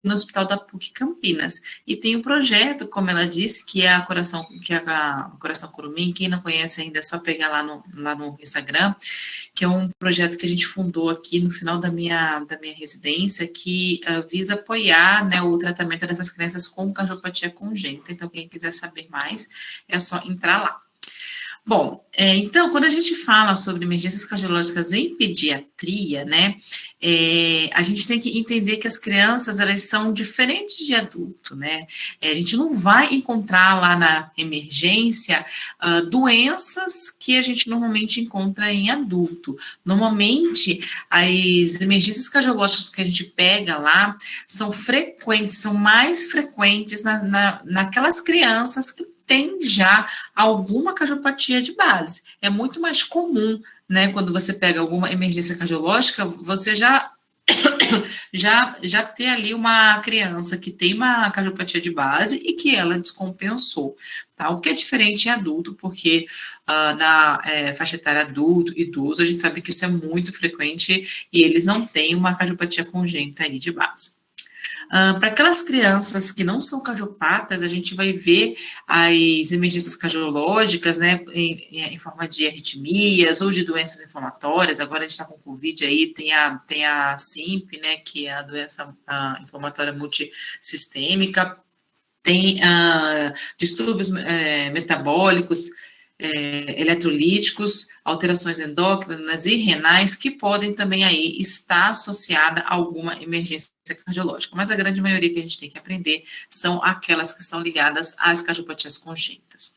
no Hospital da PUC Campinas. E tem um projeto, como ela disse, que é a Coração Curumim. Quem não conhece ainda é só pegar lá no Instagram, que é um projeto que a gente fundou aqui no final da minha residência, que visa apoiar, né, o tratamento dessas crianças com cardiopatia congênita. Então, quem quiser saber mais, é só entrar lá. Bom, então, quando a gente fala sobre emergências cardiológicas em pediatria, né, a gente tem que entender que as crianças, elas são diferentes de adulto, né, a gente não vai encontrar lá na emergência doenças que a gente normalmente encontra em adulto. Normalmente, as emergências cardiológicas que a gente pega lá são frequentes, são mais frequentes naquelas crianças que tem já alguma cardiopatia de base. É muito mais comum, né, quando você pega alguma emergência cardiológica, você já ter ali uma criança que tem uma cardiopatia de base e que ela descompensou, tá? O que é diferente em adulto, porque na faixa etária adulto, idoso, a gente sabe que isso é muito frequente e eles não têm uma cardiopatia congênita aí de base. Para aquelas crianças que não são cardiopatas, a gente vai ver as emergências cardiológicas, né, em forma de arritmias ou de doenças inflamatórias. Agora a gente está com Covid aí, tem a SIMP, né, que é a doença inflamatória multissistêmica, tem distúrbios metabólicos, eletrolíticos, alterações endócrinas e renais, que podem também aí estar associada a alguma emergência cardiológica. Mas a grande maioria que a gente tem que aprender são aquelas que estão ligadas às cardiopatias congênitas.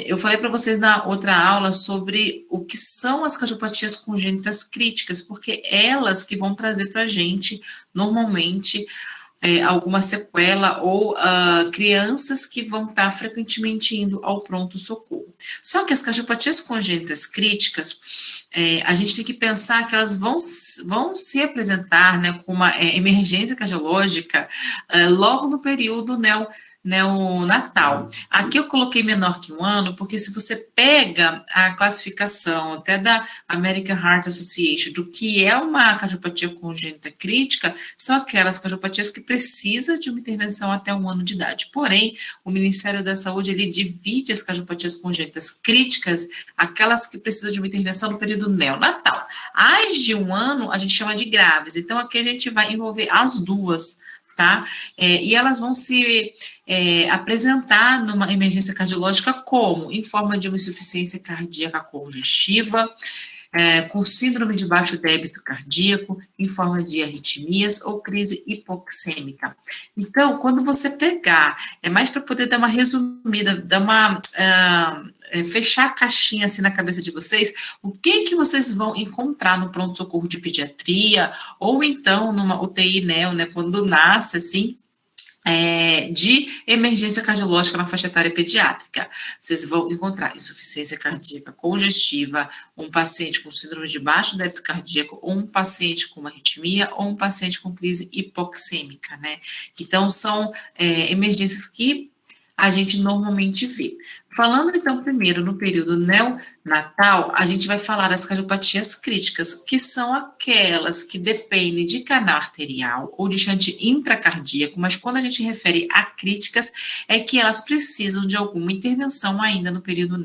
Eu falei para vocês na outra aula sobre o que são as cardiopatias congênitas críticas, porque elas que vão trazer para a gente, normalmente, alguma sequela ou crianças que vão estar frequentemente indo ao pronto-socorro. Só que as cardiopatias congênitas críticas, a gente tem que pensar que elas vão se apresentar, né, com uma emergência cardiológica logo no período neonatal. Aqui eu coloquei menor que 1 ano, porque se você pega a classificação até da American Heart Association do que é uma cardiopatia congênita crítica, são aquelas cardiopatias que precisam de uma intervenção até 1 ano de idade. Porém, o Ministério da Saúde, ele divide as cardiopatias congênitas críticas, aquelas que precisam de uma intervenção no período neonatal. As de 1 ano, a gente chama de graves. Então, aqui a gente vai envolver as duas, tá? E elas vão se apresentar numa emergência cardiológica como? Em forma de uma insuficiência cardíaca congestiva, com síndrome de baixo débito cardíaco, em forma de arritmias ou crise hipoxêmica. Então, quando você pegar, é mais para poder dar uma resumida, dar uma fechar a caixinha assim na cabeça de vocês, o que vocês vão encontrar no pronto-socorro de pediatria, ou então numa UTI neo, né, quando nasce, assim, de emergência cardiológica na faixa etária pediátrica. Vocês vão encontrar insuficiência cardíaca congestiva, um paciente com síndrome de baixo débito cardíaco, ou um paciente com uma arritmia, ou um paciente com crise hipoxêmica, né? Então, são emergências que a gente normalmente vê. Falando, então, primeiro no período neonatal, a gente vai falar das cardiopatias críticas, que são aquelas que dependem de canal arterial ou de shunt intracardíaco, mas quando a gente refere a críticas, é que elas precisam de alguma intervenção ainda no período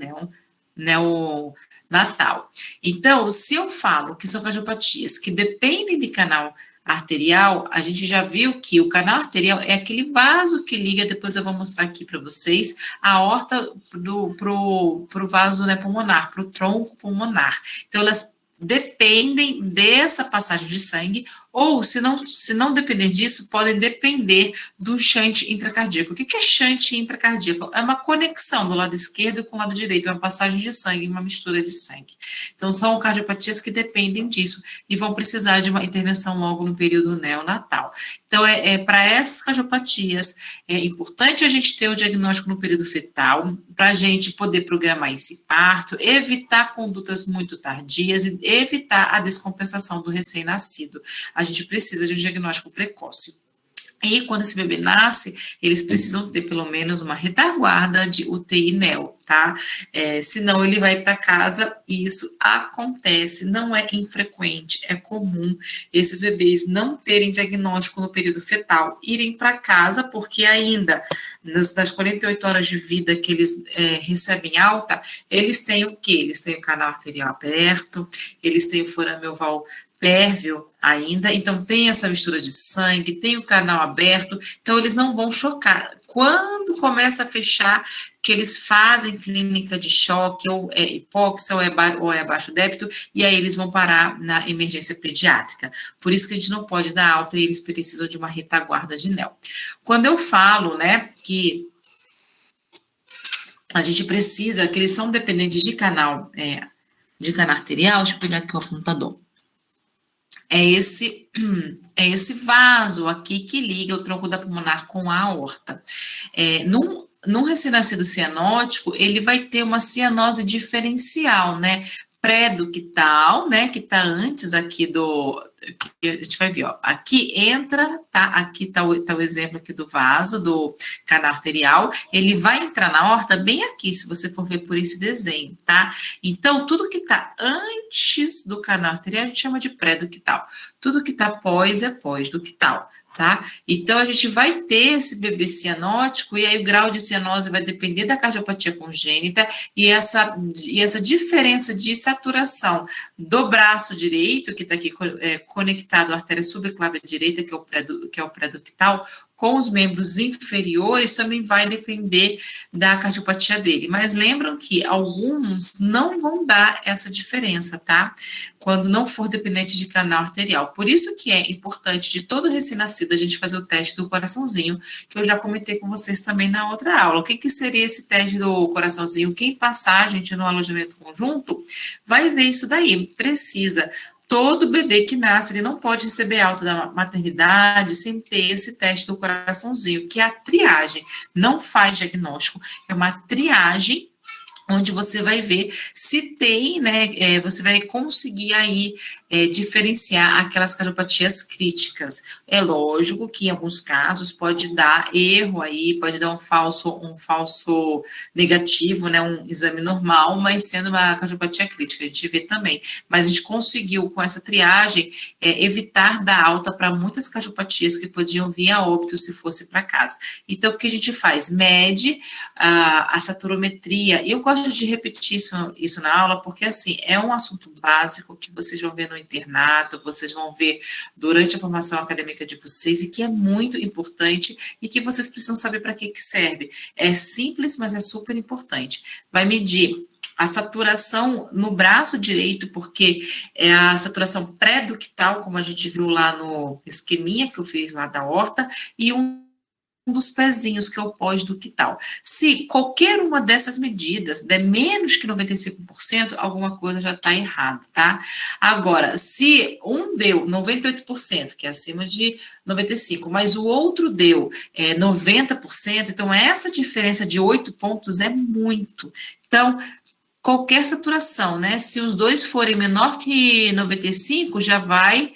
neonatal. Então, se eu falo que são cardiopatias que dependem de canal arterial, a gente já viu que o canal arterial é aquele vaso que liga, depois eu vou mostrar aqui para vocês, a aorta pro vaso, né, pulmonar, pro tronco pulmonar. Então, elas dependem dessa passagem de sangue, ou se não depender disso, podem depender do shunt intracardíaco. O que é shunt intracardíaco? É uma conexão do lado esquerdo com o lado direito, uma passagem de sangue, uma mistura de sangue. Então, são cardiopatias que dependem disso e vão precisar de uma intervenção logo no período neonatal. Então, para essas cardiopatias, é importante a gente ter o diagnóstico no período fetal, para a gente poder programar esse parto, evitar condutas muito tardias e evitar a descompensação do recém-nascido. A gente precisa de um diagnóstico precoce. E quando esse bebê nasce, eles precisam ter pelo menos uma retaguarda de UTI neo, tá? Senão ele vai para casa e isso acontece, não é infrequente, é comum esses bebês não terem diagnóstico no período fetal, irem para casa porque ainda nas 48 horas de vida que eles recebem alta, eles têm o quê? Eles têm o canal arterial aberto, eles têm o forame oval pérvio ainda, então tem essa mistura de sangue, tem o canal aberto, então eles não vão chocar. Quando começa a fechar, que eles fazem clínica de choque, ou é hipóxia, ou é baixo débito, e aí eles vão parar na emergência pediátrica. Por isso que a gente não pode dar alta e eles precisam de uma retaguarda de NEL. Quando eu falo, né, que a gente precisa, que eles são dependentes de canal arterial, deixa eu pegar aqui o apontador. É esse vaso aqui que liga o tronco da pulmonar com a aorta. Num recém-nascido cianótico, ele vai ter uma cianose diferencial, né? Pré-ductal, né? Que tá antes aqui a gente vai ver, ó. Aqui entra, tá? Aqui tá o exemplo aqui do vaso, do canal arterial. Ele vai entrar na aorta bem aqui, se você for ver por esse desenho, tá? Então, tudo que tá antes do canal arterial a gente chama de pré-ductal. Tudo que tá pós é pós-ductal. Tá? Então, a gente vai ter esse bebê cianótico, e aí o grau de cianose vai depender da cardiopatia congênita, e essa diferença de saturação do braço direito, que está aqui conectado à artéria subclávia direita, que é o pré-ductal, com os membros inferiores, também vai depender da cardiopatia dele. Mas lembram que alguns não vão dar essa diferença, tá? Quando não for dependente de canal arterial. Por isso que é importante de todo recém-nascido a gente fazer o teste do coraçãozinho, que eu já comentei com vocês também na outra aula. O que seria esse teste do coraçãozinho? Quem passar, gente, no alojamento conjunto, vai ver isso daí. Precisa. Todo bebê que nasce, ele não pode receber alta da maternidade sem ter esse teste do coraçãozinho, que é a triagem. Não faz diagnóstico, é uma triagem onde você vai ver se tem, né, você vai conseguir aí diferenciar aquelas cardiopatias críticas. É lógico que em alguns casos pode dar erro aí, pode dar um falso negativo, né, um exame normal, mas sendo uma cardiopatia crítica, a gente vê também. Mas a gente conseguiu, com essa triagem, evitar dar alta para muitas cardiopatias que podiam vir a óbito se fosse para casa. Então, o que a gente faz? Mede a saturometria, e eu gosto de repetir isso na aula, porque, assim, é um assunto básico que vocês vão ver no internato, vocês vão ver durante a formação acadêmica de vocês, e que é muito importante, e que vocês precisam saber para que serve. É simples, mas é super importante. Vai medir a saturação no braço direito, porque é a saturação pré-ductal, como a gente viu lá no esqueminha que eu fiz lá da horta, e um dos pezinhos, que é o pós-ductal. Se qualquer uma dessas medidas der menos que 95%, alguma coisa já está errada, tá? Agora, se um deu 98%, que é acima de 95%, mas o outro deu 90%, então essa diferença de 8 pontos é muito. Então, qualquer saturação, né? Se os dois forem menor que 95, já vai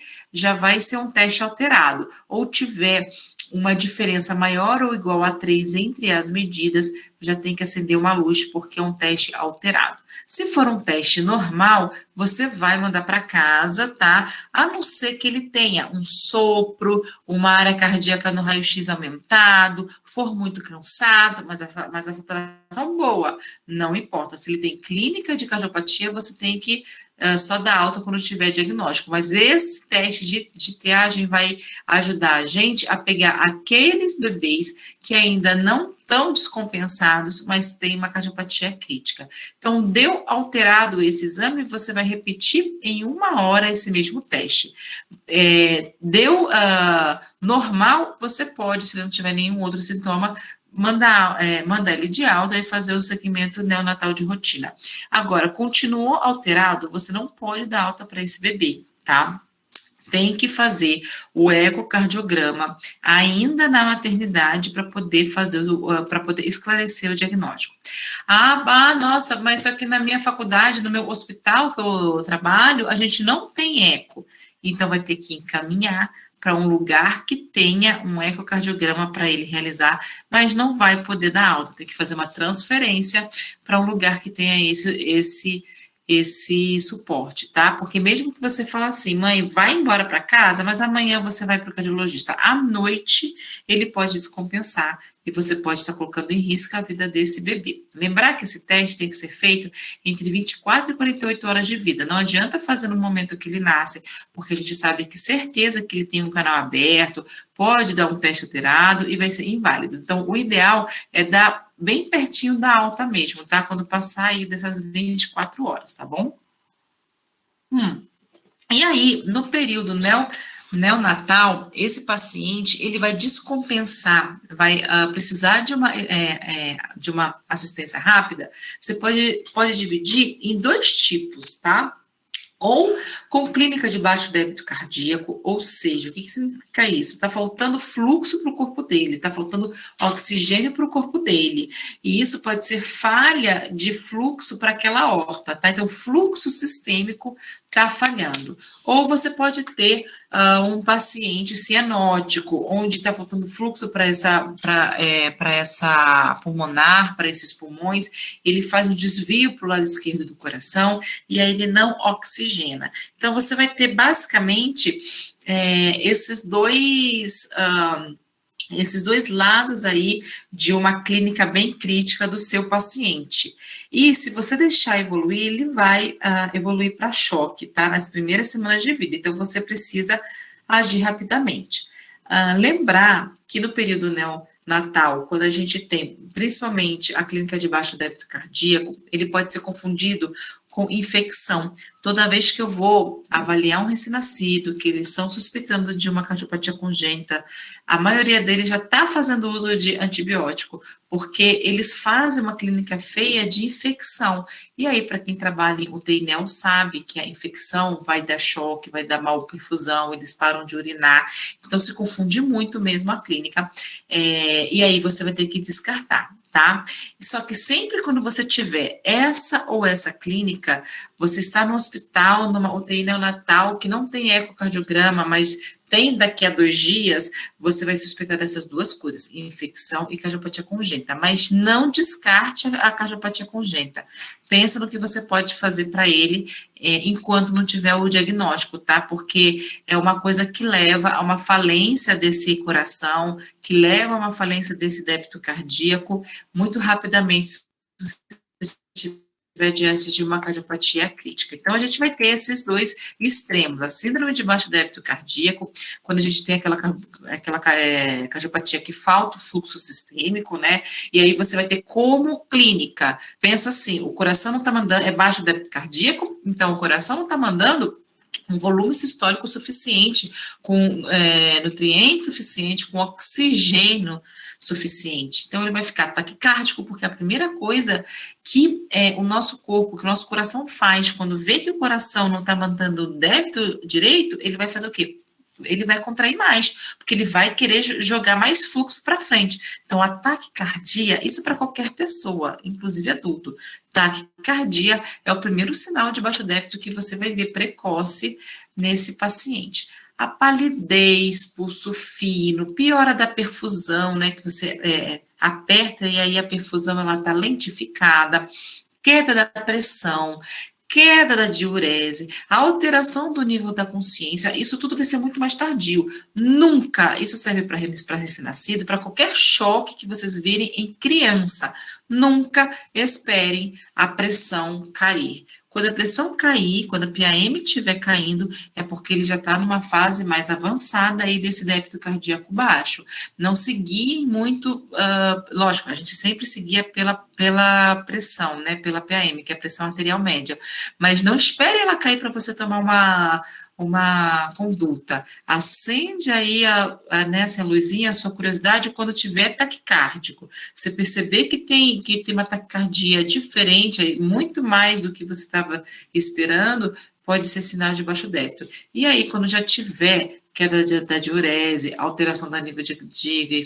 ser um teste alterado. Ou tiver uma diferença maior ou igual a 3 entre as medidas, já tem que acender uma luz, porque é um teste alterado. Se for um teste normal, você vai mandar para casa, tá? A não ser que ele tenha um sopro, uma área cardíaca no raio-x aumentado, for muito cansado, mas a saturação boa, não importa. Se ele tem clínica de cardiopatia, você tem que só dar alta quando tiver diagnóstico. Mas esse teste de triagem vai ajudar a gente a pegar aqueles bebês que ainda não estão descompensados, mas tem uma cardiopatia crítica. Então, deu alterado esse exame, você vai repetir em 1 hora esse mesmo teste. Deu normal, você pode, se não tiver nenhum outro sintoma, mandar ele de alta e fazer o segmento neonatal de rotina. Agora, continuou alterado, você não pode dar alta para esse bebê, tá? Tem que fazer o ecocardiograma ainda na maternidade para poder esclarecer o diagnóstico. Nossa, mas só que na minha faculdade, no meu hospital que eu trabalho, a gente não tem eco. Então, vai ter que encaminhar para um lugar que tenha um ecocardiograma para ele realizar, mas não vai poder dar alta, tem que fazer uma transferência para um lugar que tenha esse suporte, tá? Porque mesmo que você fale assim, mãe, vai embora para casa, mas amanhã você vai para o cardiologista. À noite, ele pode descompensar e você pode estar colocando em risco a vida desse bebê. Lembrar que esse teste tem que ser feito entre 24 e 48 horas de vida. Não adianta fazer no momento que ele nasce, porque a gente sabe que certeza que ele tem um canal aberto, pode dar um teste alterado e vai ser inválido. Então, o ideal é dar bem pertinho da alta mesmo, tá? Quando passar aí dessas 24 horas, tá bom? E aí, no período neonatal, esse paciente, ele vai descompensar, vai precisar de uma assistência rápida. Você pode dividir em 2 tipos, tá? Ou com clínica de baixo débito cardíaco, ou seja, o que significa isso? Está faltando fluxo para o corpo dele, está faltando oxigênio para o corpo dele, e isso pode ser falha de fluxo para aquela aorta, tá? Então, fluxo sistêmico está falhando. Ou você pode ter um paciente cianótico, onde está faltando fluxo para essa pulmonar, para esses pulmões, ele faz um desvio para o lado esquerdo do coração, e aí ele não oxigena. Então, você vai ter basicamente esses dois lados aí de uma clínica bem crítica do seu paciente. E se você deixar evoluir, ele vai evoluir para choque, tá? Nas primeiras semanas de vida. Então, você precisa agir rapidamente. Lembrar que no período neonatal, quando a gente tem, principalmente, a clínica de baixo débito cardíaco, ele pode ser confundido com infecção. Toda vez que eu vou avaliar um recém-nascido, que eles estão suspeitando de uma cardiopatia congênita, a maioria deles já está fazendo uso de antibiótico, porque eles fazem uma clínica feia de infecção. E aí, para quem trabalha em UTI neo sabe que a infecção vai dar choque, vai dar malperfusão, eles param de urinar. Então, se confunde muito mesmo a clínica. E aí, você vai ter que descartar. Tá? Só que sempre quando você tiver essa ou essa clínica, você está no hospital, numa UTI neonatal que não tem ecocardiograma, mas tem daqui a 2 dias, você vai suspeitar dessas 2 coisas, infecção e cardiopatia congênita, mas não descarte a cardiopatia congênita. Pensa no que você pode fazer para ele enquanto não tiver o diagnóstico, tá? Porque é uma coisa que leva a uma falência desse coração, que leva a uma falência desse débito cardíaco muito rapidamente, se você estiver diante de uma cardiopatia crítica. Então, a gente vai ter esses 2 extremos, a síndrome de baixo débito cardíaco, quando a gente tem aquela cardiopatia que falta o fluxo sistêmico, né? E aí você vai ter como clínica, pensa assim, o coração não está mandando, é baixo débito cardíaco, então o coração não está mandando um volume sistólico suficiente, com nutrientes suficiente, com oxigênio suficiente. Então, ele vai ficar taquicárdico, porque a primeira coisa que o nosso corpo, que o nosso coração faz, quando vê que o coração não está mandando o débito direito, ele vai fazer o quê? Ele vai contrair mais, porque ele vai querer jogar mais fluxo para frente. Então, a taquicardia, isso para qualquer pessoa, inclusive adulto, taquicardia é o primeiro sinal de baixo débito que você vai ver precoce nesse paciente. A palidez, pulso fino, piora da perfusão, né, que você aperta e aí a perfusão ela está lentificada, queda da pressão, queda da diurese, a alteração do nível da consciência, isso tudo vai ser muito mais tardio. Nunca, isso serve para recém-nascido, para qualquer choque que vocês virem em criança, nunca esperem a pressão cair. Quando a pressão cair, quando a PAM estiver caindo, é porque ele já está numa fase mais avançada aí desse débito cardíaco baixo. Não se guiem muito, lógico, a gente sempre seguia pela pressão, né, pela PAM, que é a pressão arterial média, mas não espere ela cair para você tomar uma conduta. Acende aí a luzinha, a sua curiosidade, quando tiver taquicárdico. Você perceber que tem uma taquicardia diferente, muito mais do que você estava esperando, pode ser sinal de baixo débito. E aí, quando já tiver queda da diurese, alteração da nível de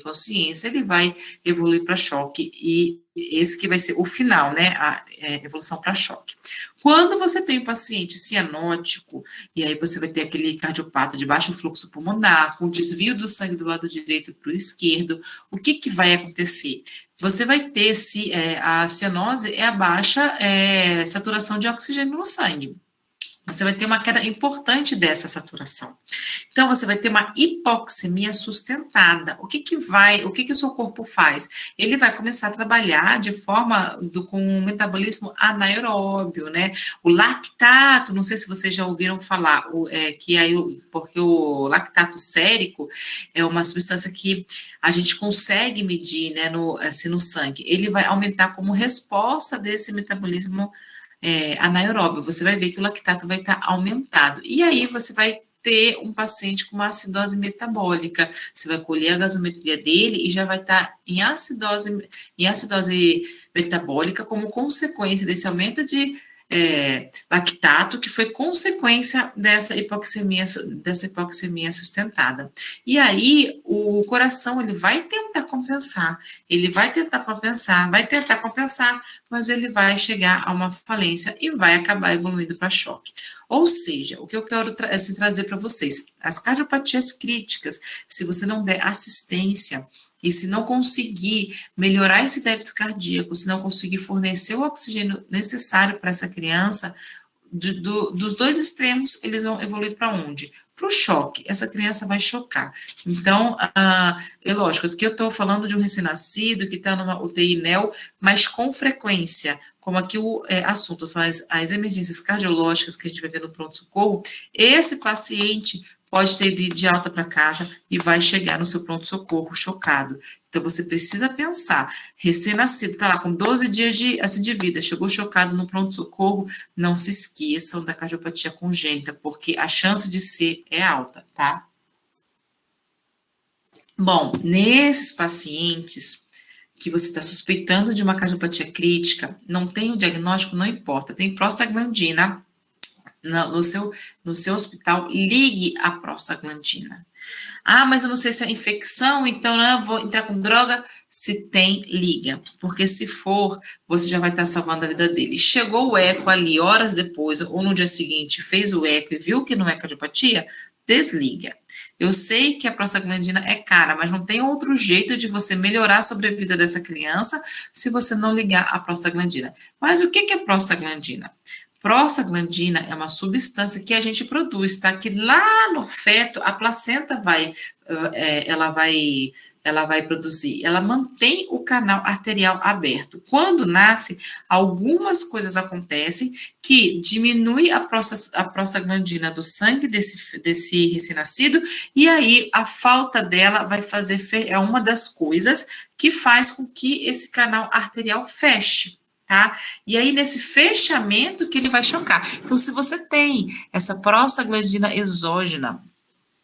consciência, ele vai evoluir para choque, e esse que vai ser o final, né, a evolução para choque. Quando você tem um paciente cianótico, e aí você vai ter aquele cardiopata de baixo fluxo pulmonar, com desvio do sangue do lado direito para o esquerdo, o que vai acontecer? Você vai ter, a cianose é a baixa saturação de oxigênio no sangue. Você vai ter uma queda importante dessa saturação. Então, você vai ter uma hipoxemia sustentada. O que o seu corpo faz? Ele vai começar a trabalhar de forma com um metabolismo anaeróbio, né? O lactato, não sei se vocês já ouviram falar, porque o lactato sérico é uma substância que a gente consegue medir, né, no sangue. Ele vai aumentar como resposta desse metabolismo anaeróbio. Você vai ver que o lactato vai estar aumentado. E aí você vai ter um paciente com uma acidose metabólica. Você vai colher a gasometria dele e já vai estar em acidose metabólica como consequência desse aumento de lactato, que foi consequência dessa hipoxemia sustentada. E aí, o coração, ele vai tentar compensar, mas ele vai chegar a uma falência e vai acabar evoluindo para choque. Ou seja, o que eu quero trazer para vocês, as cardiopatias críticas, se você não der assistência, e se não conseguir melhorar esse débito cardíaco, se não conseguir fornecer o oxigênio necessário para essa criança, dos dois extremos, eles vão evoluir para onde? Para o choque. Essa criança vai chocar. Então, é lógico que eu estou falando de um recém-nascido que está numa UTI NEO, mas com frequência, como aqui o assunto são as emergências cardiológicas que a gente vai ver no pronto-socorro, esse paciente pode ter ido de alta para casa e vai chegar no seu pronto-socorro chocado. Então, você precisa pensar, recém-nascido, está lá com 12 dias de vida, chegou chocado no pronto-socorro, não se esqueçam da cardiopatia congênita, porque a chance de ser é alta, tá? Bom, nesses pacientes que você está suspeitando de uma cardiopatia crítica, não tem o diagnóstico, não importa, tem prostaglandina, no seu hospital, ligue a prostaglandina. Ah, mas eu não sei se é infecção, então eu vou entrar com droga. Se tem, liga. Porque se for, você já vai estar salvando a vida dele. Chegou o eco ali, horas depois, ou no dia seguinte, fez o eco e viu que não é cardiopatia, desliga. Eu sei que a prostaglandina é cara, mas não tem outro jeito de você melhorar a sobrevida dessa criança se você não ligar a prostaglandina. Mas o que é prostaglandina? Prostaglandina é uma substância que a gente produz, tá? Que lá no feto, a placenta ela vai produzir. Ela mantém o canal arterial aberto. Quando nasce, algumas coisas acontecem que diminui a prostaglandina do sangue desse recém-nascido, e aí a falta dela vai fazer, é uma das coisas que faz com que esse canal arterial feche. Tá? E aí, nesse fechamento que ele vai chocar. Então, se você tem essa prostaglandina exógena,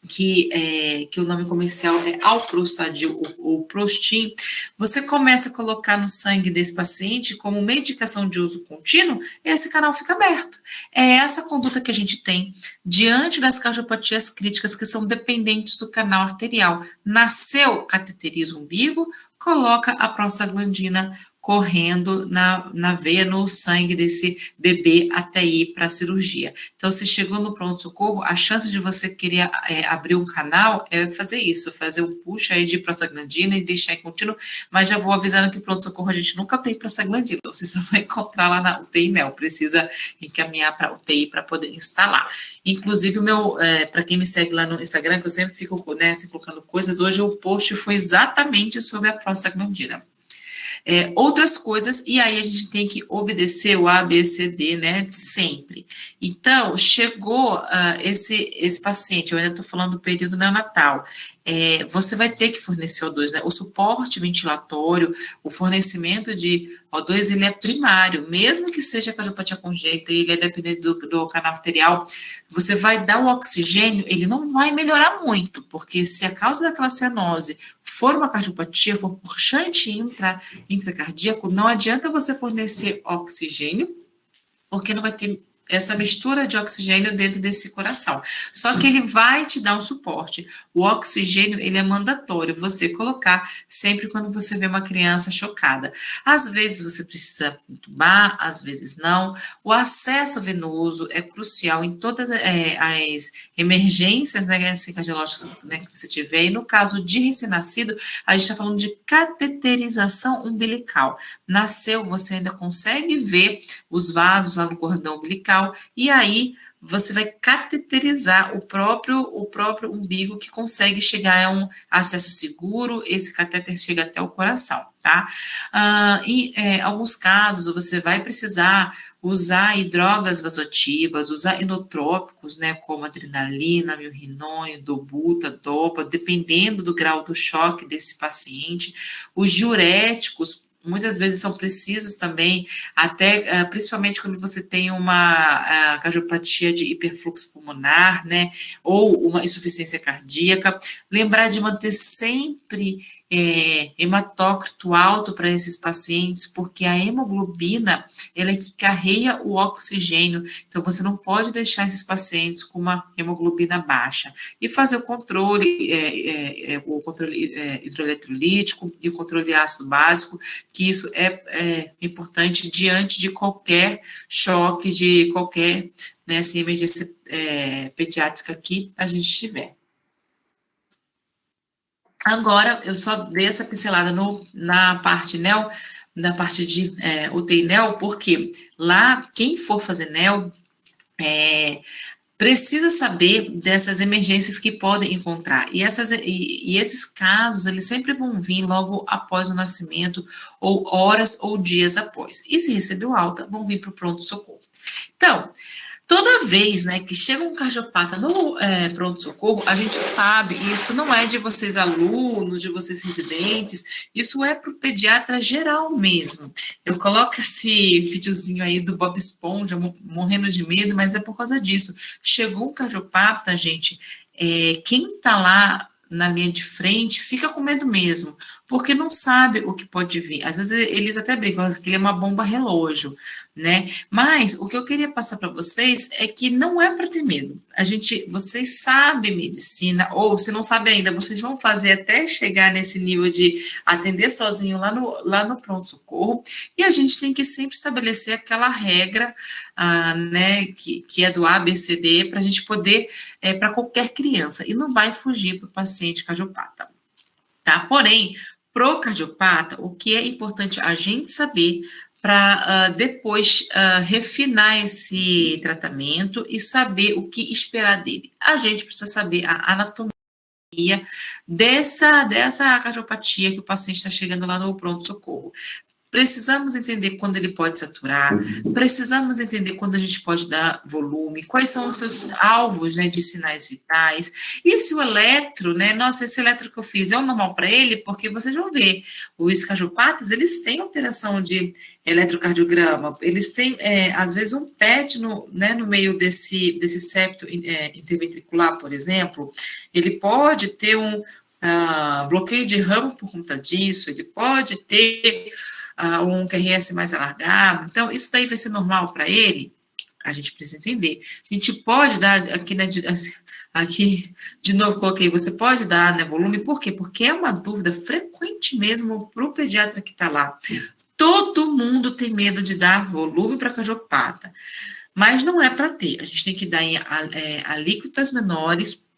que o nome comercial é Alprostadil ou Prostin, você começa a colocar no sangue desse paciente como medicação de uso contínuo, esse canal fica aberto. É essa conduta que a gente tem diante das cardiopatias críticas que são dependentes do canal arterial. Nasceu, cateteriza o umbigo, coloca a prostaglandina correndo na veia, no sangue desse bebê até ir para a cirurgia. Então, se chegou no pronto-socorro, a chance de você querer abrir um canal é fazer isso, fazer um push aí de prostaglandina e deixar em contínuo, mas já vou avisando que o pronto-socorro a gente nunca tem prostaglandina, você só vai encontrar lá na UTI, não, precisa encaminhar para a UTI para poder instalar. Inclusive, para quem me segue lá no Instagram, que eu sempre fico assim, colocando coisas, hoje o post foi exatamente sobre a prostaglandina. Outras coisas, e aí a gente tem que obedecer o ABCD, né, sempre. Então, chegou esse paciente, eu ainda estou falando do período neonatal, você vai ter que fornecer O2, né, o suporte ventilatório, o fornecimento de O2, ele é primário, mesmo que seja cardiopatia congênita, ele é dependente do canal arterial, você vai dar o oxigênio, ele não vai melhorar muito, porque se a causa daquela cianose for uma cardiopatia, for por shunt intracardíaco, não adianta você fornecer oxigênio, porque não vai ter essa mistura de oxigênio dentro desse coração. Só que ele vai te dar um suporte. O oxigênio, ele é mandatório você colocar sempre quando você vê uma criança chocada. Às vezes você precisa entubar, às vezes não. O acesso venoso é crucial em todas as emergências, né, assim, cardiológicas, né, que você tiver. E no caso de recém-nascido, a gente está falando de cateterização umbilical. Nasceu, você ainda consegue ver os vasos lá no cordão umbilical, e aí você vai cateterizar o próprio umbigo, que consegue chegar a um acesso seguro. Esse catéter chega até o coração, tá? Em alguns casos, você vai precisar usar drogas vasoativas, usar inotrópicos, né, como adrenalina, milrinone, dobuta, dopa, dependendo do grau do choque desse paciente. Os diuréticos, muitas vezes são precisos também, até principalmente quando você tem uma cardiopatia de hiperfluxo pulmonar, né, ou uma insuficiência cardíaca. Lembrar de manter sempre hematócrito alto para esses pacientes, porque a hemoglobina, ela é que carrega o oxigênio, então você não pode deixar esses pacientes com uma hemoglobina baixa. E fazer o controle hidroeletrolítico e o controle ácido básico, que isso é importante diante de qualquer choque, de qualquer, né, assim, emergência pediátrica que a gente tiver. Agora, eu só dei essa pincelada na parte NEL, na parte de UTI NEL, porque lá, quem for fazer NEL, precisa saber dessas emergências que podem encontrar. E esses casos, eles sempre vão vir logo após o nascimento, ou horas ou dias após. E se recebeu alta, vão vir para o pronto-socorro. Então, toda vez, né, que chega um cardiopata no pronto-socorro, a gente sabe, e isso não é de vocês alunos, de vocês residentes, isso é para o pediatra geral mesmo. Eu coloco esse videozinho aí do Bob Esponja, morrendo de medo, mas é por causa disso. Chegou um cardiopata, gente, quem está lá na linha de frente fica com medo mesmo, porque não sabe o que pode vir. Às vezes eles até brincam que ele é uma bomba relógio, né? Mas o que eu queria passar para vocês é que não é para ter medo. Vocês sabem medicina, ou se não sabem ainda, vocês vão fazer até chegar nesse nível de atender sozinho lá no pronto-socorro, e a gente tem que sempre estabelecer aquela regra, né, que é do ABCD, para a gente poder, para qualquer criança, e não vai fugir para o paciente cardiopata, tá? Porém, pro cardiopata, o que é importante a gente saber para depois refinar esse tratamento e saber o que esperar dele. A gente precisa saber a anatomia dessa cardiopatia que o paciente está chegando lá no pronto-socorro. Precisamos entender quando ele pode saturar, precisamos entender quando a gente pode dar volume, quais são os seus alvos, né, de sinais vitais, e se o eletro, né, nossa, esse eletro que eu fiz é o normal para ele, porque vocês vão ver, os cardiopatas, eles têm alteração de eletrocardiograma, eles têm, às vezes, um PET no meio desse septo interventricular, por exemplo, ele pode ter um bloqueio de ramo por conta disso, ele pode ter um QRS mais alargado, então isso daí vai ser normal para ele? A gente precisa entender. A gente pode dar, aqui de novo coloquei, você pode dar, né, volume, por quê? Porque é uma dúvida frequente mesmo para o pediatra que está lá. Todo mundo tem medo de dar volume para cardiopata, mas não é para ter, a gente tem que dar em alíquotas menores.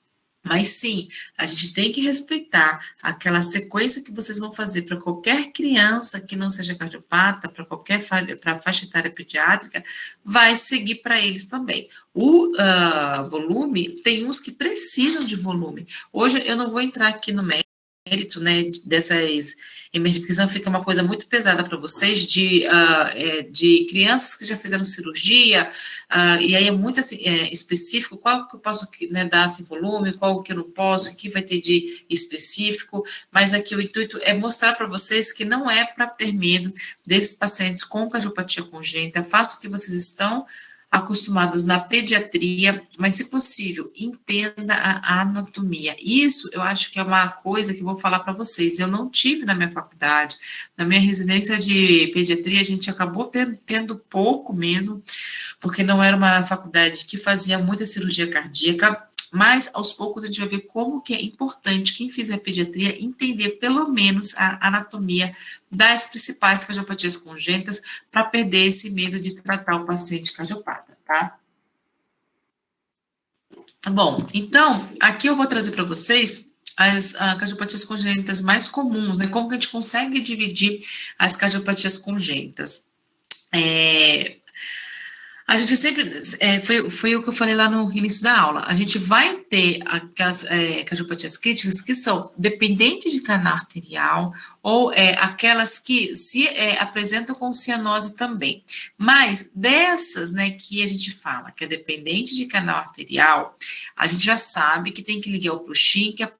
Mas sim, a gente tem que respeitar aquela sequência que vocês vão fazer para qualquer criança que não seja cardiopata, para faixa etária pediátrica, vai seguir para eles também. O volume, tem uns que precisam de volume. Hoje eu não vou entrar aqui no mérito, né, dessas emergências, porque senão fica uma coisa muito pesada para vocês, de crianças que já fizeram cirurgia, e aí é muito assim, específico, qual que eu posso, né, dar assim, volume, qual que eu não posso, o que vai ter de específico, mas aqui o intuito é mostrar para vocês que não é para ter medo desses pacientes com cardiopatia congênita, faça o que vocês estão acostumados na pediatria, mas, se possível, entenda a anatomia. Isso eu acho que é uma coisa que eu vou falar para vocês. Eu não tive na minha faculdade, na minha residência de pediatria, a gente acabou tendo pouco mesmo, porque não era uma faculdade que fazia muita cirurgia cardíaca, mas aos poucos a gente vai ver como que é importante quem fizer pediatria entender pelo menos a anatomia das principais cardiopatias congênitas para perder esse medo de tratar o paciente cardiopata, tá? Bom, então, aqui eu vou trazer para vocês as cardiopatias congênitas mais comuns, né? Como que a gente consegue dividir as cardiopatias congênitas? A gente sempre, foi o que eu falei lá no início da aula, a gente vai ter aquelas cardiopatias críticas que são dependentes de canal arterial ou aquelas que se apresentam com cianose também. Mas dessas, né, que a gente fala que é dependente de canal arterial, a gente já sabe que tem que ligar o Proxim, que é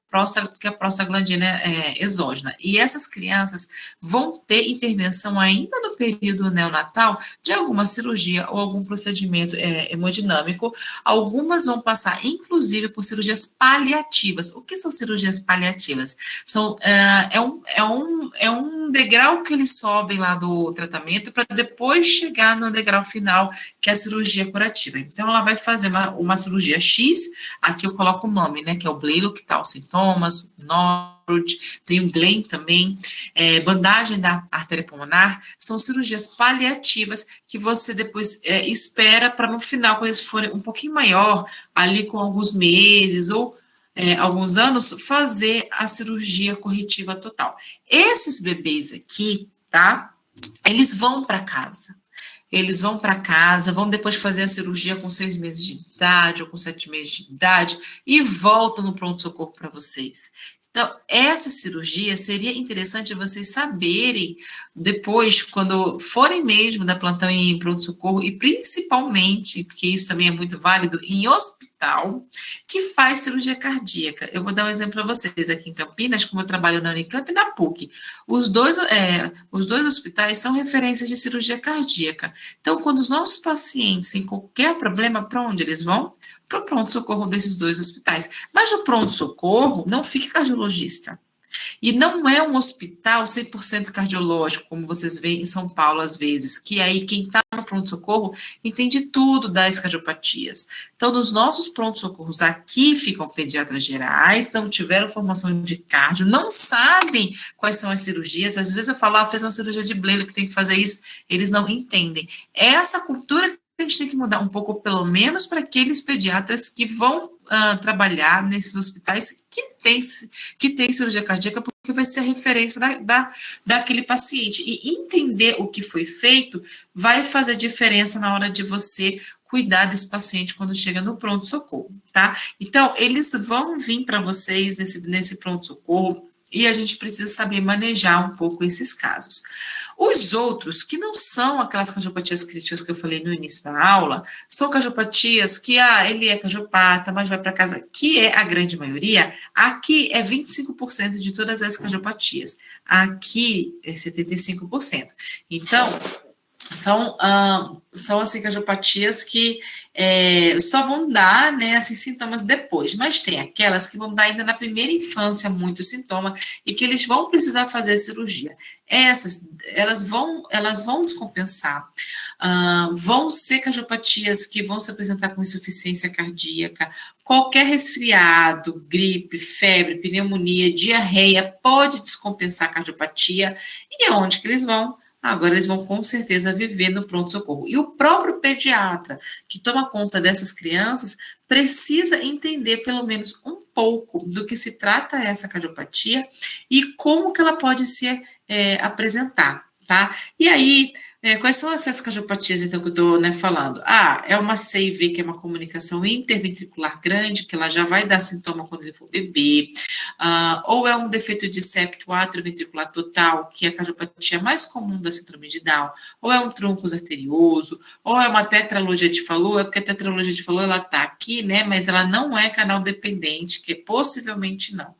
a prostaglandina exógena. E essas crianças vão ter intervenção ainda no período neonatal de alguma cirurgia ou algum procedimento hemodinâmico. Algumas vão passar, inclusive, por cirurgias paliativas. O que são cirurgias paliativas? É um degrau que eles sobem lá do tratamento para depois chegar no degrau final, que é a cirurgia curativa. Então, ela vai fazer uma cirurgia X, aqui eu coloco o nome, né, que é o bleilo, que tá os sintomas, Norwood, tem o Glenn também, bandagem da artéria pulmonar, são cirurgias paliativas que você depois espera para no final, quando eles forem um pouquinho maior, ali com alguns meses ou alguns anos, fazer a cirurgia corretiva total. Esses bebês aqui, tá? Eles vão para casa. Eles vão para casa, vão depois fazer a cirurgia com 6 meses de idade ou com 7 meses de idade e voltam no pronto-socorro para vocês. Então, essa cirurgia seria interessante vocês saberem depois, quando forem mesmo da plantão em pronto-socorro, e principalmente, porque isso também é muito válido, em hospital, que faz cirurgia cardíaca. Eu vou dar um exemplo para vocês aqui em Campinas, como eu trabalho na Unicamp e na PUC. Os dois hospitais são referências de cirurgia cardíaca. Então, quando os nossos pacientes têm qualquer problema, para onde eles vão? Para o pronto-socorro desses dois hospitais. Mas no pronto-socorro não fica cardiologista. E não é um hospital 100% cardiológico, como vocês veem em São Paulo às vezes, que aí quem está no pronto-socorro entende tudo das cardiopatias. Então, nos nossos pronto-socorros aqui ficam pediatras gerais, não tiveram formação de cardio, não sabem quais são as cirurgias. Às vezes eu falo, fez uma cirurgia de bleilo que tem que fazer isso, eles não entendem. É essa cultura que a gente tem que mudar um pouco, pelo menos para aqueles pediatras que vão trabalhar nesses hospitais que tem cirurgia cardíaca, porque vai ser a referência daquele paciente. E entender o que foi feito vai fazer diferença na hora de você cuidar desse paciente quando chega no pronto-socorro, tá? Então, eles vão vir para vocês nesse pronto-socorro e a gente precisa saber manejar um pouco esses casos. Os outros, que não são aquelas cardiopatias críticas que eu falei no início da aula, são cardiopatias que, ele é cardiopata, mas vai para casa, que é a grande maioria. Aqui é 25% de todas as cardiopatias. Aqui é 75%. Então, são assim, cardiopatias que só vão dar, né, assim, sintomas depois, mas tem aquelas que vão dar ainda na primeira infância muito sintoma e que eles vão precisar fazer cirurgia. Essas, elas vão descompensar, vão ser cardiopatias que vão se apresentar com insuficiência cardíaca, qualquer resfriado, gripe, febre, pneumonia, diarreia pode descompensar a cardiopatia. E aonde que eles vão? Agora eles vão com certeza viver no pronto-socorro. E o próprio pediatra que toma conta dessas crianças precisa entender pelo menos um pouco do que se trata essa cardiopatia e como que ela pode se apresentar, tá? E aí, quais são essas cardiopatias, então, que eu estou falando? É uma CIV, que é uma comunicação interventricular grande, que ela já vai dar sintoma quando ele for beber, ou é um defeito de septo atrioventricular total, que é a cardiopatia mais comum da síndrome de Down, ou é um troncus arterioso, ou é uma tetralogia de Fallot, porque a tetralogia de Fallot, ela está aqui, né, mas ela não é canal dependente, que possivelmente não.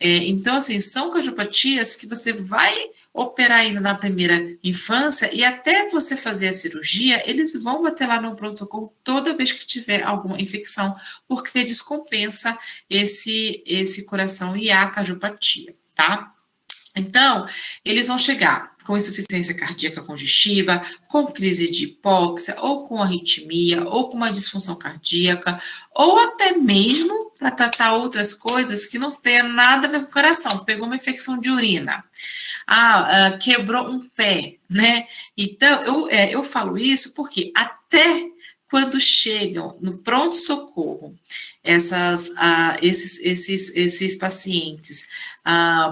Então, assim, são cardiopatias que você vai operar ainda na primeira infância e até você fazer a cirurgia, eles vão bater lá no pronto-socorro toda vez que tiver alguma infecção, porque descompensa esse coração e a cardiopatia, tá? Então, eles vão chegar com insuficiência cardíaca congestiva, com crise de hipóxia, ou com arritmia, ou com uma disfunção cardíaca, ou até mesmo para tratar outras coisas que não tenham nada a ver com o coração. Pegou uma infecção de urina, quebrou um pé, né? Então, eu falo isso porque até quando chegam no pronto-socorro esses pacientes,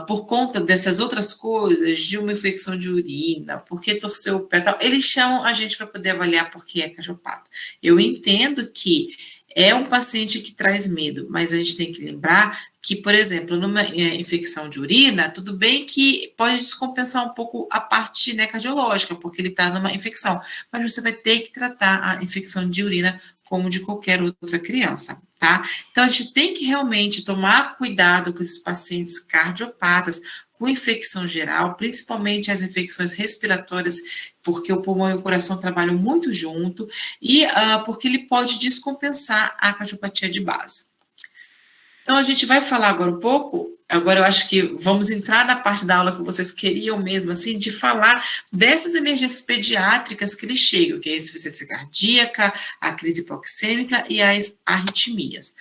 por conta dessas outras coisas, de uma infecção de urina, porque torceu o pé, tal, eles chamam a gente para poder avaliar por que é cardiopata. Eu entendo que é um paciente que traz medo, mas a gente tem que lembrar que, por exemplo, numa infecção de urina, tudo bem que pode descompensar um pouco a parte, né, cardiológica, porque ele está numa infecção, mas você vai ter que tratar a infecção de urina como de qualquer outra criança, tá? Então, a gente tem que realmente tomar cuidado com esses pacientes cardiopatas, com infecção geral, principalmente as infecções respiratórias, porque o pulmão e o coração trabalham muito junto, e porque ele pode descompensar a cardiopatia de base. Então, a gente vai falar agora um pouco, agora eu acho que vamos entrar na parte da aula que vocês queriam mesmo, assim, de falar dessas emergências pediátricas que eles chegam, que é a insuficiência cardíaca, a crise hipoxêmica e as arritmias.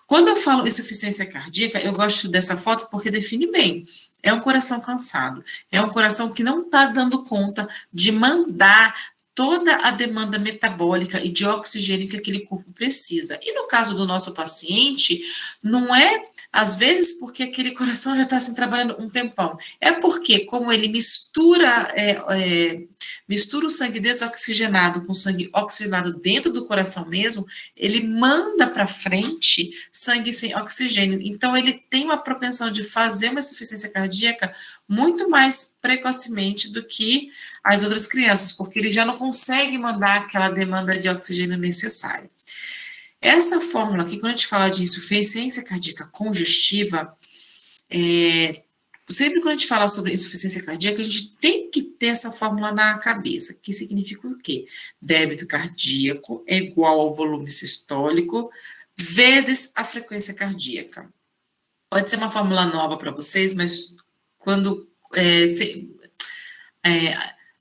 Quando eu falo insuficiência cardíaca, eu gosto dessa foto porque define bem. É um coração cansado, é um coração que não está dando conta de mandar toda a demanda metabólica e de oxigênio que aquele corpo precisa. E no caso do nosso paciente, não é, às vezes, porque aquele coração já está assim, trabalhando um tempão. É porque, como ele mistura o sangue desoxigenado com sangue oxigenado dentro do coração mesmo, ele manda para frente sangue sem oxigênio. Então, ele tem uma propensão de fazer uma insuficiência cardíaca muito mais precocemente do que as outras crianças, porque ele já não consegue mandar aquela demanda de oxigênio necessária. Essa fórmula aqui, quando a gente fala de insuficiência cardíaca congestiva, sempre quando a gente fala sobre insuficiência cardíaca, a gente tem que ter essa fórmula na cabeça, que significa o quê? Débito cardíaco é igual ao volume sistólico vezes a frequência cardíaca. Pode ser uma fórmula nova para vocês, mas quando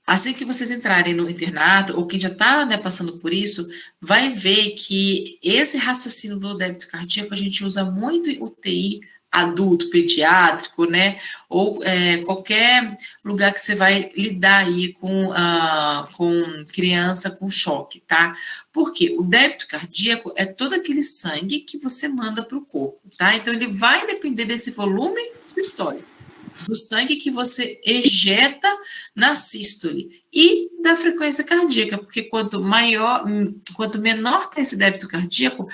assim que vocês entrarem no internato, ou quem já está, né, passando por isso, vai ver que esse raciocínio do débito cardíaco a gente usa muito em UTI adulto, pediátrico, né, ou qualquer lugar que você vai lidar aí com criança com choque, tá? Porque o débito cardíaco é todo aquele sangue que você manda para o corpo, tá? Então, ele vai depender desse volume sistólico, do sangue que você ejeta na sístole e da frequência cardíaca, porque quanto menor está esse débito cardíaco,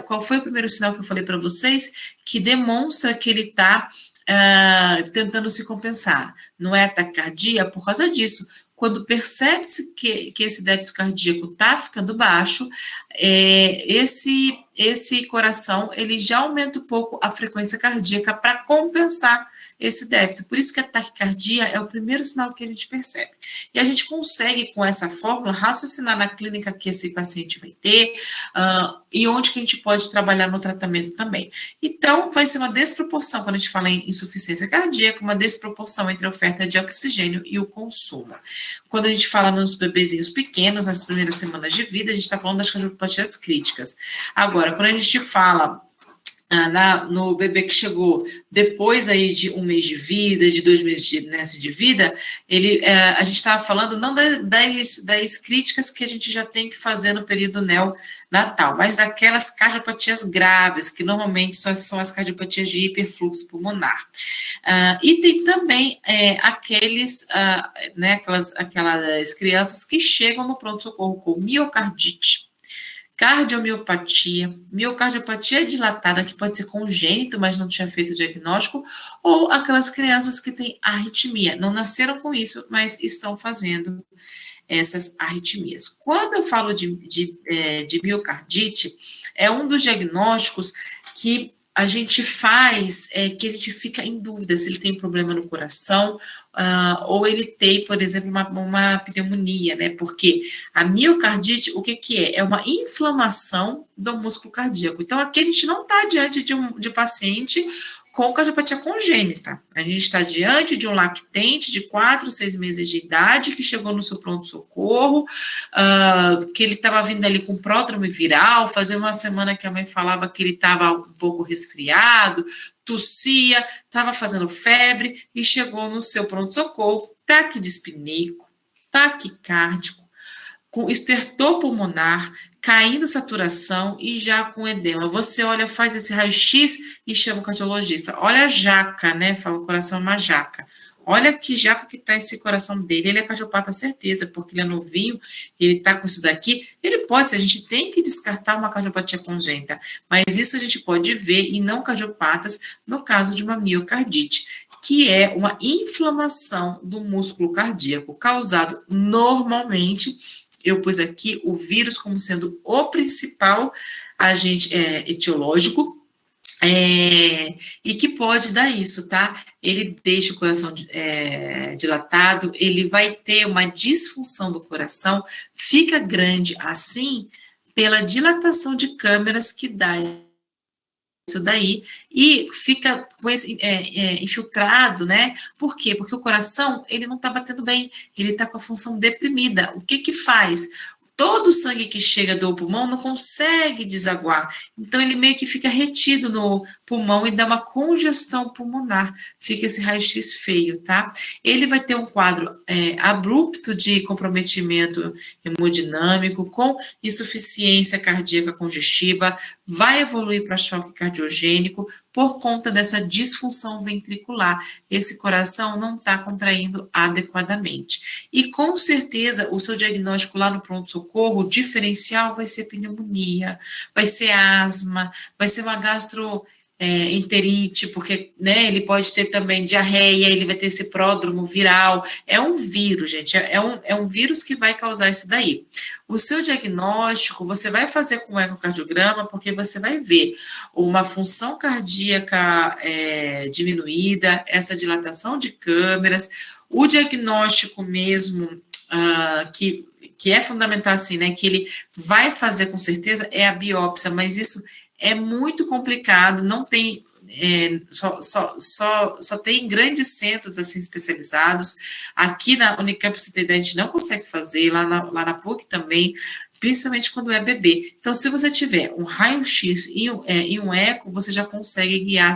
qual foi o primeiro sinal que eu falei para vocês que demonstra que ele está tentando se compensar? Não é taquicardia por causa disso. Quando percebe-se que esse débito cardíaco está ficando baixo, esse coração ele já aumenta um pouco a frequência cardíaca para compensar esse débito. Por isso que a taquicardia é o primeiro sinal que a gente percebe. E a gente consegue, com essa fórmula, raciocinar na clínica que esse paciente vai ter e onde que a gente pode trabalhar no tratamento também. Então, vai ser uma desproporção, quando a gente fala em insuficiência cardíaca, uma desproporção entre a oferta de oxigênio e o consumo. Quando a gente fala nos bebezinhos pequenos, nas primeiras semanas de vida, a gente está falando das cardiopatias críticas. Agora, quando a gente fala no bebê que chegou depois aí de 1 mês de vida, de 2 meses de vida, a gente estava falando não das críticas que a gente já tem que fazer no período neonatal, mas daquelas cardiopatias graves, que normalmente são as cardiopatias de hiperfluxo pulmonar. E tem também aquelas crianças que chegam no pronto-socorro com miocardite, cardiomiopatia, miocardiopatia dilatada, que pode ser congênito, mas não tinha feito o diagnóstico, ou aquelas crianças que têm arritmia, não nasceram com isso, mas estão fazendo essas arritmias. Quando eu falo de miocardite, é um dos diagnósticos que a gente faz, que a gente fica em dúvida se ele tem problema no coração, ou ele tem, por exemplo, uma pneumonia, né? Porque a miocardite, o que é? É uma inflamação do músculo cardíaco. Então, aqui a gente não está diante de paciente com cardiopatia congênita. A gente está diante de um lactente de 4, 6 meses de idade que chegou no seu pronto-socorro, que ele estava vindo ali com pródromo viral, fazia uma semana que a mãe falava que ele estava um pouco resfriado, tossia, estava fazendo febre e chegou no seu pronto-socorro, taquidispneico, taquicárdico, com estertor pulmonar, caindo saturação e já com edema. Você olha, faz esse raio-x e chama o cardiologista. Olha a jaca, né? Fala, o coração é uma jaca. Olha que jaca que tá esse coração dele. Ele é cardiopata, certeza, porque ele é novinho, ele tá com isso daqui. Ele pode ser, a gente tem que descartar uma cardiopatia congênita, mas isso a gente pode ver em não cardiopatas no caso de uma miocardite, que é uma inflamação do músculo cardíaco, causado normalmente, eu pus aqui o vírus como sendo o principal agente etiológico, e que pode dar isso, tá? Ele deixa o coração dilatado, ele vai ter uma disfunção do coração, fica grande assim, pela dilatação de câmeras que dá isso daí, e fica com esse infiltrado, né? Por quê? Porque o coração, ele não tá batendo bem, ele tá com a função deprimida. O que que faz? Todo o sangue que chega do pulmão não consegue desaguar, então ele meio que fica retido no pulmão e dá uma congestão pulmonar, fica esse raio-x feio, tá? Ele vai ter um quadro abrupto de comprometimento hemodinâmico, com insuficiência cardíaca congestiva, vai evoluir para choque cardiogênico por conta dessa disfunção ventricular. Esse coração não está contraindo adequadamente. E com certeza o seu diagnóstico lá no pronto-socorro, o diferencial vai ser pneumonia, vai ser asma, vai ser uma gastroenterite, porque né, ele pode ter também diarreia, ele vai ter esse pródromo viral. É um vírus, gente, é um vírus que vai causar isso daí. O seu diagnóstico, você vai fazer com o ecocardiograma, porque você vai ver uma função cardíaca diminuída, essa dilatação de câmeras, o diagnóstico mesmo, que é fundamental assim, né, que ele vai fazer com certeza, é a biópsia, mas isso é muito complicado, não tem, só tem grandes centros assim especializados. Aqui na Unicamp City a gente não consegue fazer, lá na PUC também, principalmente quando é bebê. Então, se você tiver um raio-x e um eco, você já consegue guiar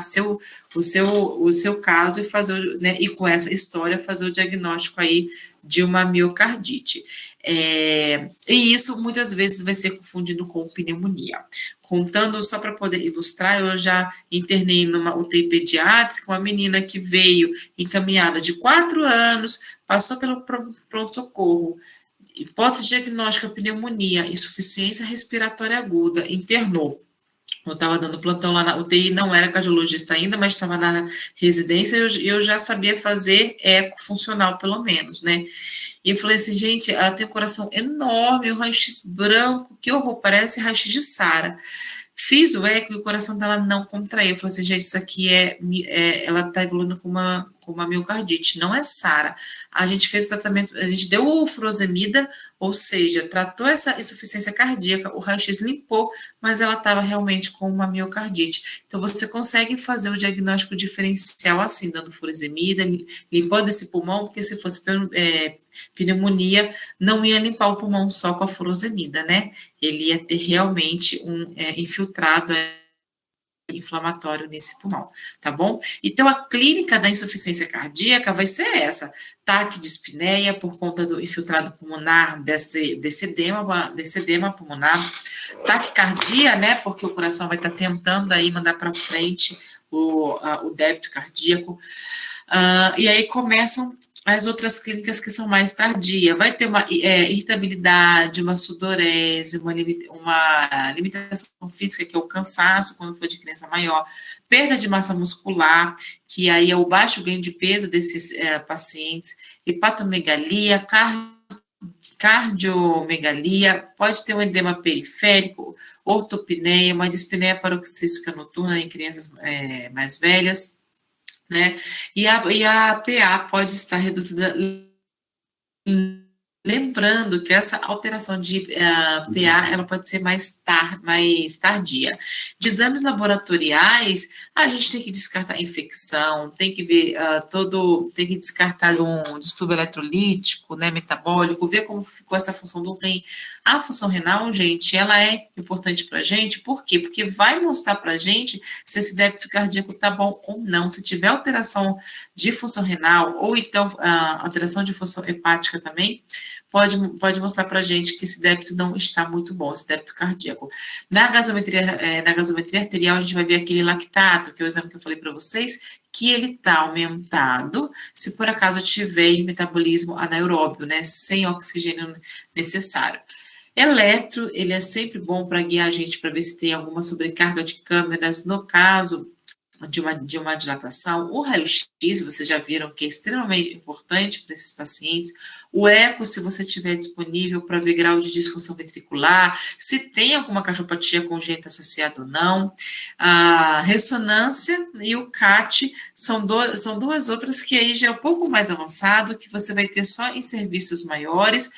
o seu caso e fazer, né, e com essa história fazer o diagnóstico aí de uma miocardite. E isso muitas vezes vai ser confundido com pneumonia. Contando só para poder ilustrar, eu já internei numa UTI pediátrica uma menina que veio encaminhada de 4 anos, passou pelo pronto-socorro, hipótese diagnóstica pneumonia, insuficiência respiratória aguda, internou. Eu estava dando plantão lá na UTI, não era cardiologista ainda, mas estava na residência e eu já sabia fazer eco funcional, pelo menos, né? E eu falei assim, gente, ela tem um coração enorme, um raio-x branco, que horror, parece raio-x de Sara. Fiz o eco e o coração dela não contraiu. Eu falei assim, gente, isso aqui ela está evoluindo com uma miocardite, não é Sara. A gente fez o tratamento, a gente deu o furosemida, ou seja, tratou essa insuficiência cardíaca, o raio-x limpou, mas ela estava realmente com uma miocardite. Então, você consegue fazer o diagnóstico diferencial assim, dando furosemida, limpando esse pulmão, porque se fosse pneumonia, não ia limpar o pulmão só com a furosemida, né? Ele ia ter realmente um infiltrado inflamatório nesse pulmão, tá bom? Então, a clínica da insuficiência cardíaca vai ser essa, taquidispneia por conta do infiltrado pulmonar, desse edema pulmonar, taquicardia, né, porque o coração vai estar tentando aí mandar para frente o débito cardíaco, e aí começam as outras clínicas que são mais tardias. Vai ter uma irritabilidade, uma sudorese, uma limitação física, que é o cansaço, quando for de criança maior, perda de massa muscular, que aí é o baixo ganho de peso desses pacientes, hepatomegalia, cardiomegalia, pode ter um edema periférico, ortopneia, uma dispneia paroxística noturna em crianças mais velhas, né? E a PA pode estar reduzida Lembrando que essa alteração de PA, ela pode ser mais tardia. De exames laboratoriais, a gente tem que descartar infecção, tem que ver tem que descartar um distúrbio eletrolítico, né, metabólico, ver como ficou essa função do rim. A função renal, gente, ela é importante para a gente, por quê? Porque vai mostrar para a gente se esse débito cardíaco tá bom ou não. Se tiver alteração de função renal, ou então alteração de função hepática também, pode mostrar para a gente que esse débito não está muito bom, esse débito cardíaco. Na gasometria arterial, a gente vai ver aquele lactato, que é o exame que eu falei para vocês, que ele está aumentado, se por acaso tiver em metabolismo anaeróbio, né, sem oxigênio necessário. Eletro, ele é sempre bom para guiar a gente para ver se tem alguma sobrecarga de câmeras, no caso de uma dilatação. O raio-x, vocês já viram que é extremamente importante para esses pacientes. O eco, se você tiver disponível para ver grau de disfunção ventricular, se tem alguma cardiopatia congênita associada ou não. A ressonância e o CAT são duas outras que aí já é um pouco mais avançado, que você vai ter só em serviços maiores,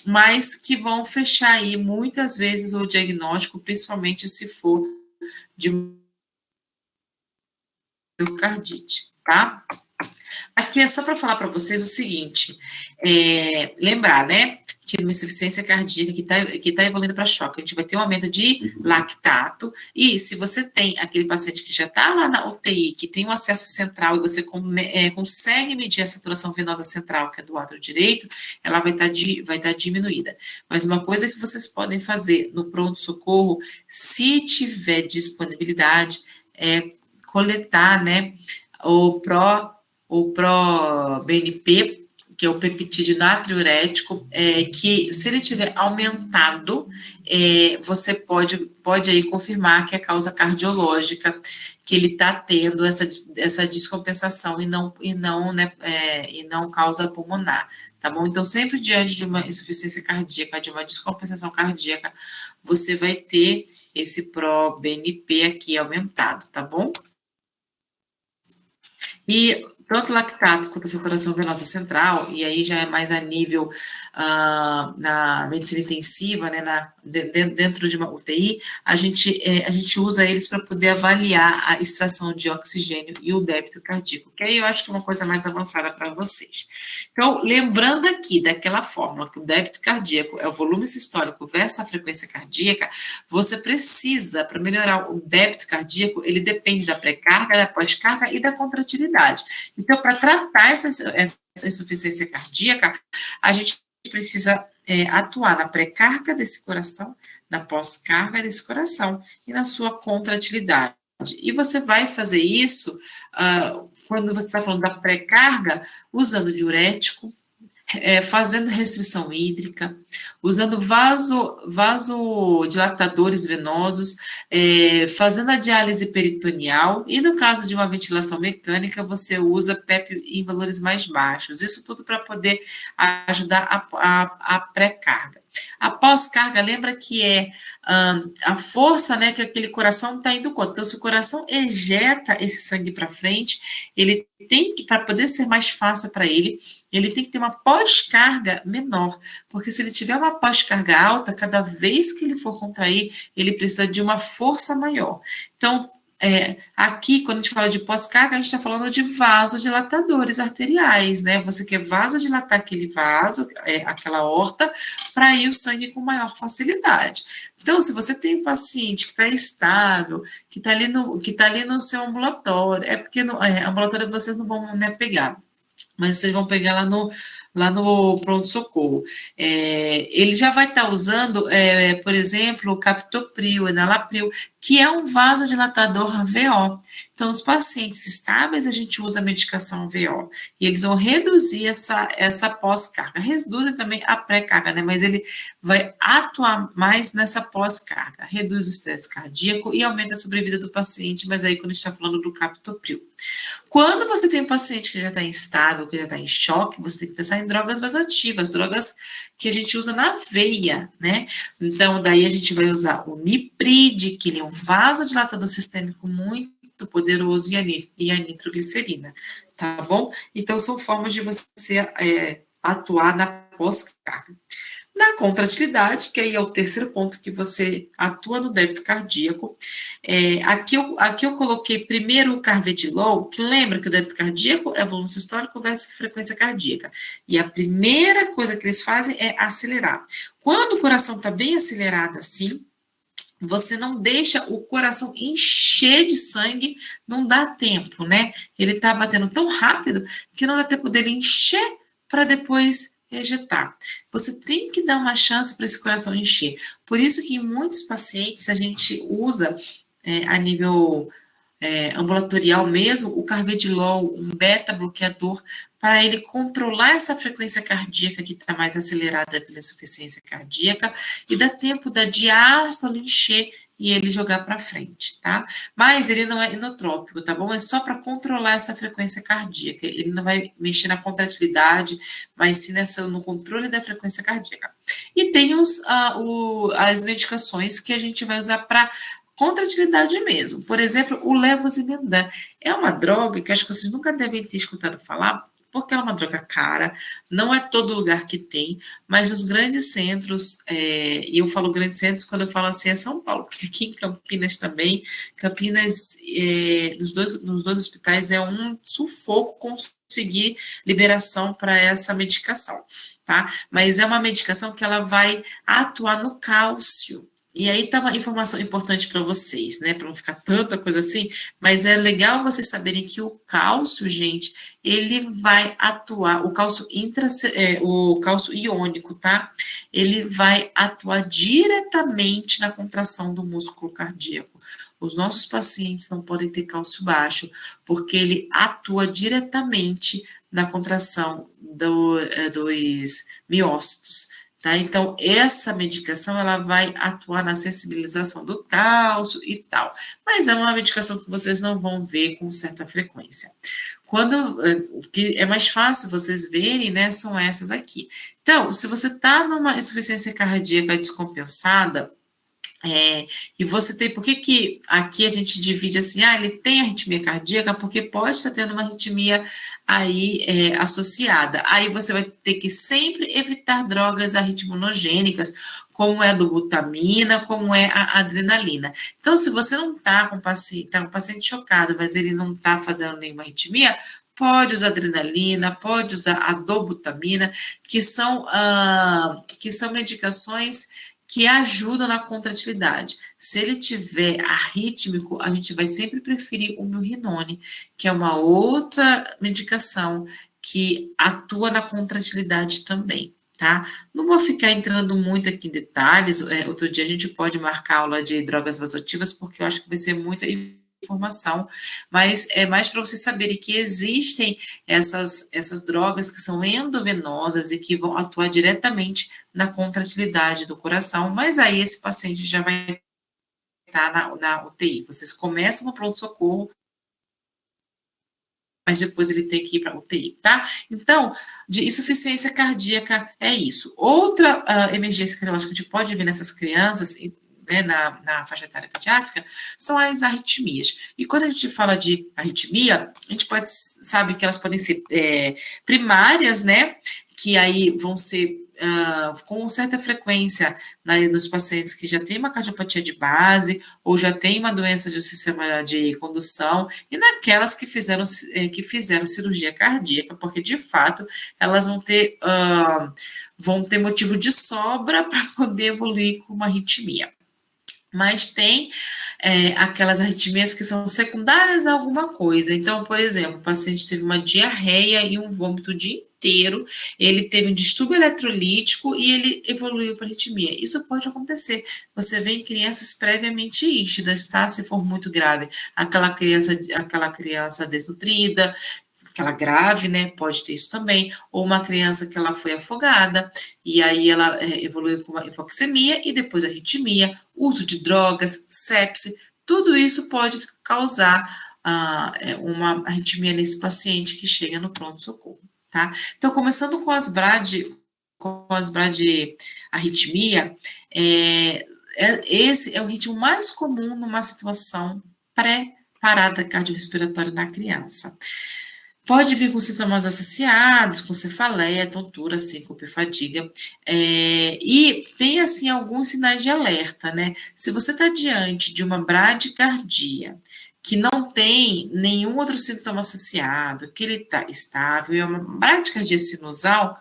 mas que vão fechar aí muitas vezes o diagnóstico, principalmente se for de miocardite, tá? Aqui é só para falar para vocês o seguinte, lembrar, né, que uma insuficiência cardíaca que tá evoluindo para choque, a gente vai ter um aumento de lactato, e se você tem aquele paciente que já está lá na UTI, que tem um acesso central, e você consegue medir a saturação venosa central, que é do átrio direito, ela vai estar diminuída. Mas uma coisa que vocês podem fazer no pronto-socorro, se tiver disponibilidade, é coletar, né, o ProBNP, que é o peptídeo natriurético, que se ele tiver aumentado, você pode aí confirmar que é causa cardiológica, que ele está tendo essa descompensação e não causa pulmonar, tá bom? Então, sempre diante de uma insuficiência cardíaca, de uma descompensação cardíaca, você vai ter esse ProBNP aqui aumentado, tá bom? E tanto lactato quanto a saturação venosa central, e aí já é mais a nível na medicina intensiva, né, dentro de uma UTI, a gente usa eles para poder avaliar a extração de oxigênio e o débito cardíaco, que aí eu acho que é uma coisa mais avançada para vocês. Então, lembrando aqui daquela fórmula que o débito cardíaco é o volume sistólico versus a frequência cardíaca, você precisa, para melhorar o débito cardíaco, ele depende da pré-carga, da pós-carga e da contratilidade. Então, para tratar essa insuficiência cardíaca, a gente precisa atuar na pré-carga desse coração, na pós-carga desse coração e na sua contratilidade. E você vai fazer isso quando você está falando da pré-carga, usando diurético, fazendo restrição hídrica, usando vasodilatadores venosos, fazendo a diálise peritoneal, e no caso de uma ventilação mecânica, você usa PEP em valores mais baixos. Isso tudo para poder ajudar a pré-carga. A pós-carga, lembra que a força, né, que aquele coração está indo contra. Então, se o coração ejeta esse sangue para frente, ele tem que, para poder ser mais fácil para ele tem que ter uma pós-carga menor, porque se ele tiver uma pós-carga alta, cada vez que ele for contrair, ele precisa de uma força maior. Então, aqui, quando a gente fala de pós-carga, a gente está falando de vasodilatadores arteriais, né? Você quer vasodilatar aquele vaso, aquela aorta, para ir o sangue com maior facilidade. Então, se você tem um paciente que está estável, que está ali no seu ambulatório, porque no ambulatório vocês não vão, né, pegar, mas vocês vão pegar lá no pronto-socorro. Ele já vai estar usando, por exemplo, o captopril, enalapril, que é um vasodilatador VO. Então, os pacientes estáveis, a gente usa a medicação VO, e eles vão reduzir essa pós-carga. Reduzem também a pré-carga, né? Mas ele vai atuar mais nessa pós-carga. Reduz o estresse cardíaco e aumenta a sobrevida do paciente, mas aí quando a gente está falando do captopril. Quando você tem um paciente que já está instável, que já está em choque, você tem que pensar em drogas vasoativas, drogas que a gente usa na veia, né? Então, daí a gente vai usar o Nipride, que ele é um vasodilatador sistêmico muito poderoso, e a nitroglicerina, tá bom? Então, são formas de você atuar na pós-carga. Na contratilidade, que aí é o terceiro ponto que você atua no débito cardíaco, aqui eu coloquei primeiro o carvedilol, que lembra que o débito cardíaco é volume sistólico versus frequência cardíaca. E a primeira coisa que eles fazem é acelerar. Quando o coração está bem acelerado assim, você não deixa o coração encher de sangue, não dá tempo, né? Ele está batendo tão rápido que não dá tempo dele encher para depois ejetar. Você tem que dar uma chance para esse coração encher. Por isso que em muitos pacientes a gente usa a nível ambulatorial mesmo, o carvedilol, um beta-bloqueador, para ele controlar essa frequência cardíaca que está mais acelerada pela insuficiência cardíaca e dá tempo da diástole encher e ele jogar para frente, tá? Mas ele não é inotrópico, tá bom? É só para controlar essa frequência cardíaca. Ele não vai mexer na contratilidade, mas sim no controle da frequência cardíaca. E tem as medicações que a gente vai usar para contratilidade mesmo. Por exemplo, o levosimendan. É uma droga que acho que vocês nunca devem ter escutado falar, porque ela é uma droga cara, não é todo lugar que tem, mas nos grandes centros, e eu falo grandes centros quando eu falo assim é São Paulo, porque aqui em Campinas também, Campinas, nos dois hospitais é um sufoco conseguir liberação para essa medicação, tá? Mas é uma medicação que ela vai atuar no cálcio. E aí tá uma informação importante para vocês, né? Para não ficar tanta coisa assim, mas é legal vocês saberem que o cálcio, gente, ele vai atuar, o cálcio iônico, tá? Ele vai atuar diretamente na contração do músculo cardíaco. Os nossos pacientes não podem ter cálcio baixo, porque ele atua diretamente na contração dos miócitos. Tá? Então, essa medicação, ela vai atuar na sensibilização do cálcio e tal. Mas é uma medicação que vocês não vão ver com certa frequência. O que é mais fácil vocês verem, né, são essas aqui. Então, se você está numa insuficiência cardíaca descompensada, e você tem, por que aqui a gente divide assim, ele tem arritmia cardíaca, porque pode estar tendo uma arritmia aí associada. Aí você vai ter que sempre evitar drogas arritminogênicas, como é a dobutamina, como é a adrenalina. Então, se você não está com um paciente chocado, mas ele não está fazendo nenhuma arritmia, pode usar adrenalina, pode usar a dobutamina, que são medicações que ajudam na contratilidade. Se ele tiver arrítmico, a gente vai sempre preferir o milrinone, que é uma outra medicação que atua na contratilidade também, tá? Não vou ficar entrando muito aqui em detalhes, outro dia a gente pode marcar aula de drogas vasoativas, porque eu acho que vai ser muita informação, mas é mais para vocês saberem que existem essas drogas que são endovenosas e que vão atuar diretamente na contratilidade do coração, mas aí esse paciente já vai estar na UTI. Vocês começam no pronto-socorro, mas depois ele tem que ir para a UTI, tá? Então, de insuficiência cardíaca é isso. Outra emergência cardiológica que a gente pode ver nessas crianças, né, na faixa etária pediátrica, são as arritmias. E quando a gente fala de arritmia, a gente sabe que elas podem ser primárias, né, que aí vão ser com certa frequência nos pacientes que já têm uma cardiopatia de base ou já têm uma doença do sistema de condução e naquelas que fizeram cirurgia cardíaca, porque de fato elas vão ter motivo de sobra para poder evoluir com uma arritmia. Mas tem aquelas arritmias que são secundárias a alguma coisa. Então, por exemplo, o paciente teve uma diarreia e um vômito o dia inteiro, ele teve um distúrbio eletrolítico e ele evoluiu para arritmia. Isso pode acontecer. Você vê em crianças previamente ístidas, tá? Se for muito grave. Aquela criança desnutrida, aquela grave, né, pode ter isso também, ou uma criança que ela foi afogada, e aí ela evoluiu com uma hipoxemia, e depois arritmia, uso de drogas, sepse, tudo isso pode causar uma arritmia nesse paciente que chega no pronto-socorro, tá? Então, começando com as bradiarritmia, esse é o ritmo mais comum numa situação pré-parada cardiorrespiratória na criança. Pode vir com sintomas associados, com cefaleia, tontura, síncope, fadiga. E tem, assim, alguns sinais de alerta, né? Se você está diante de uma bradicardia, que não tem nenhum outro sintoma associado, que ele está estável, é uma bradicardia sinusal,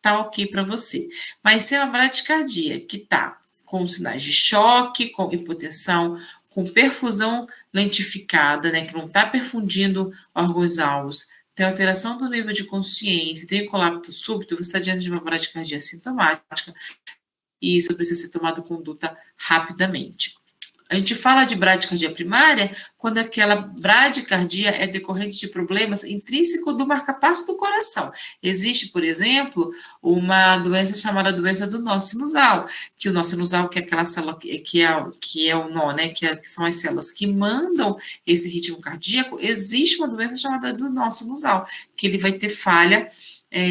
tá ok para você. Mas se é uma bradicardia que está com sinais de choque, com hipotensão, com perfusão lentificada, né, que não está perfundindo órgãos-alvos, tem alteração do nível de consciência, tem colapso súbito, você está diante de uma bradicardia sintomática e isso precisa ser tomado conduta rapidamente. A gente fala de bradicardia primária quando aquela bradicardia é decorrente de problemas intrínsecos do marcapasso do coração. Existe, por exemplo, uma doença chamada doença do nó sinusal, que o nó sinusal, que é aquela célula que é o nó, né, que são as células que mandam esse ritmo cardíaco, existe uma doença chamada do nó sinusal, que ele vai ter falha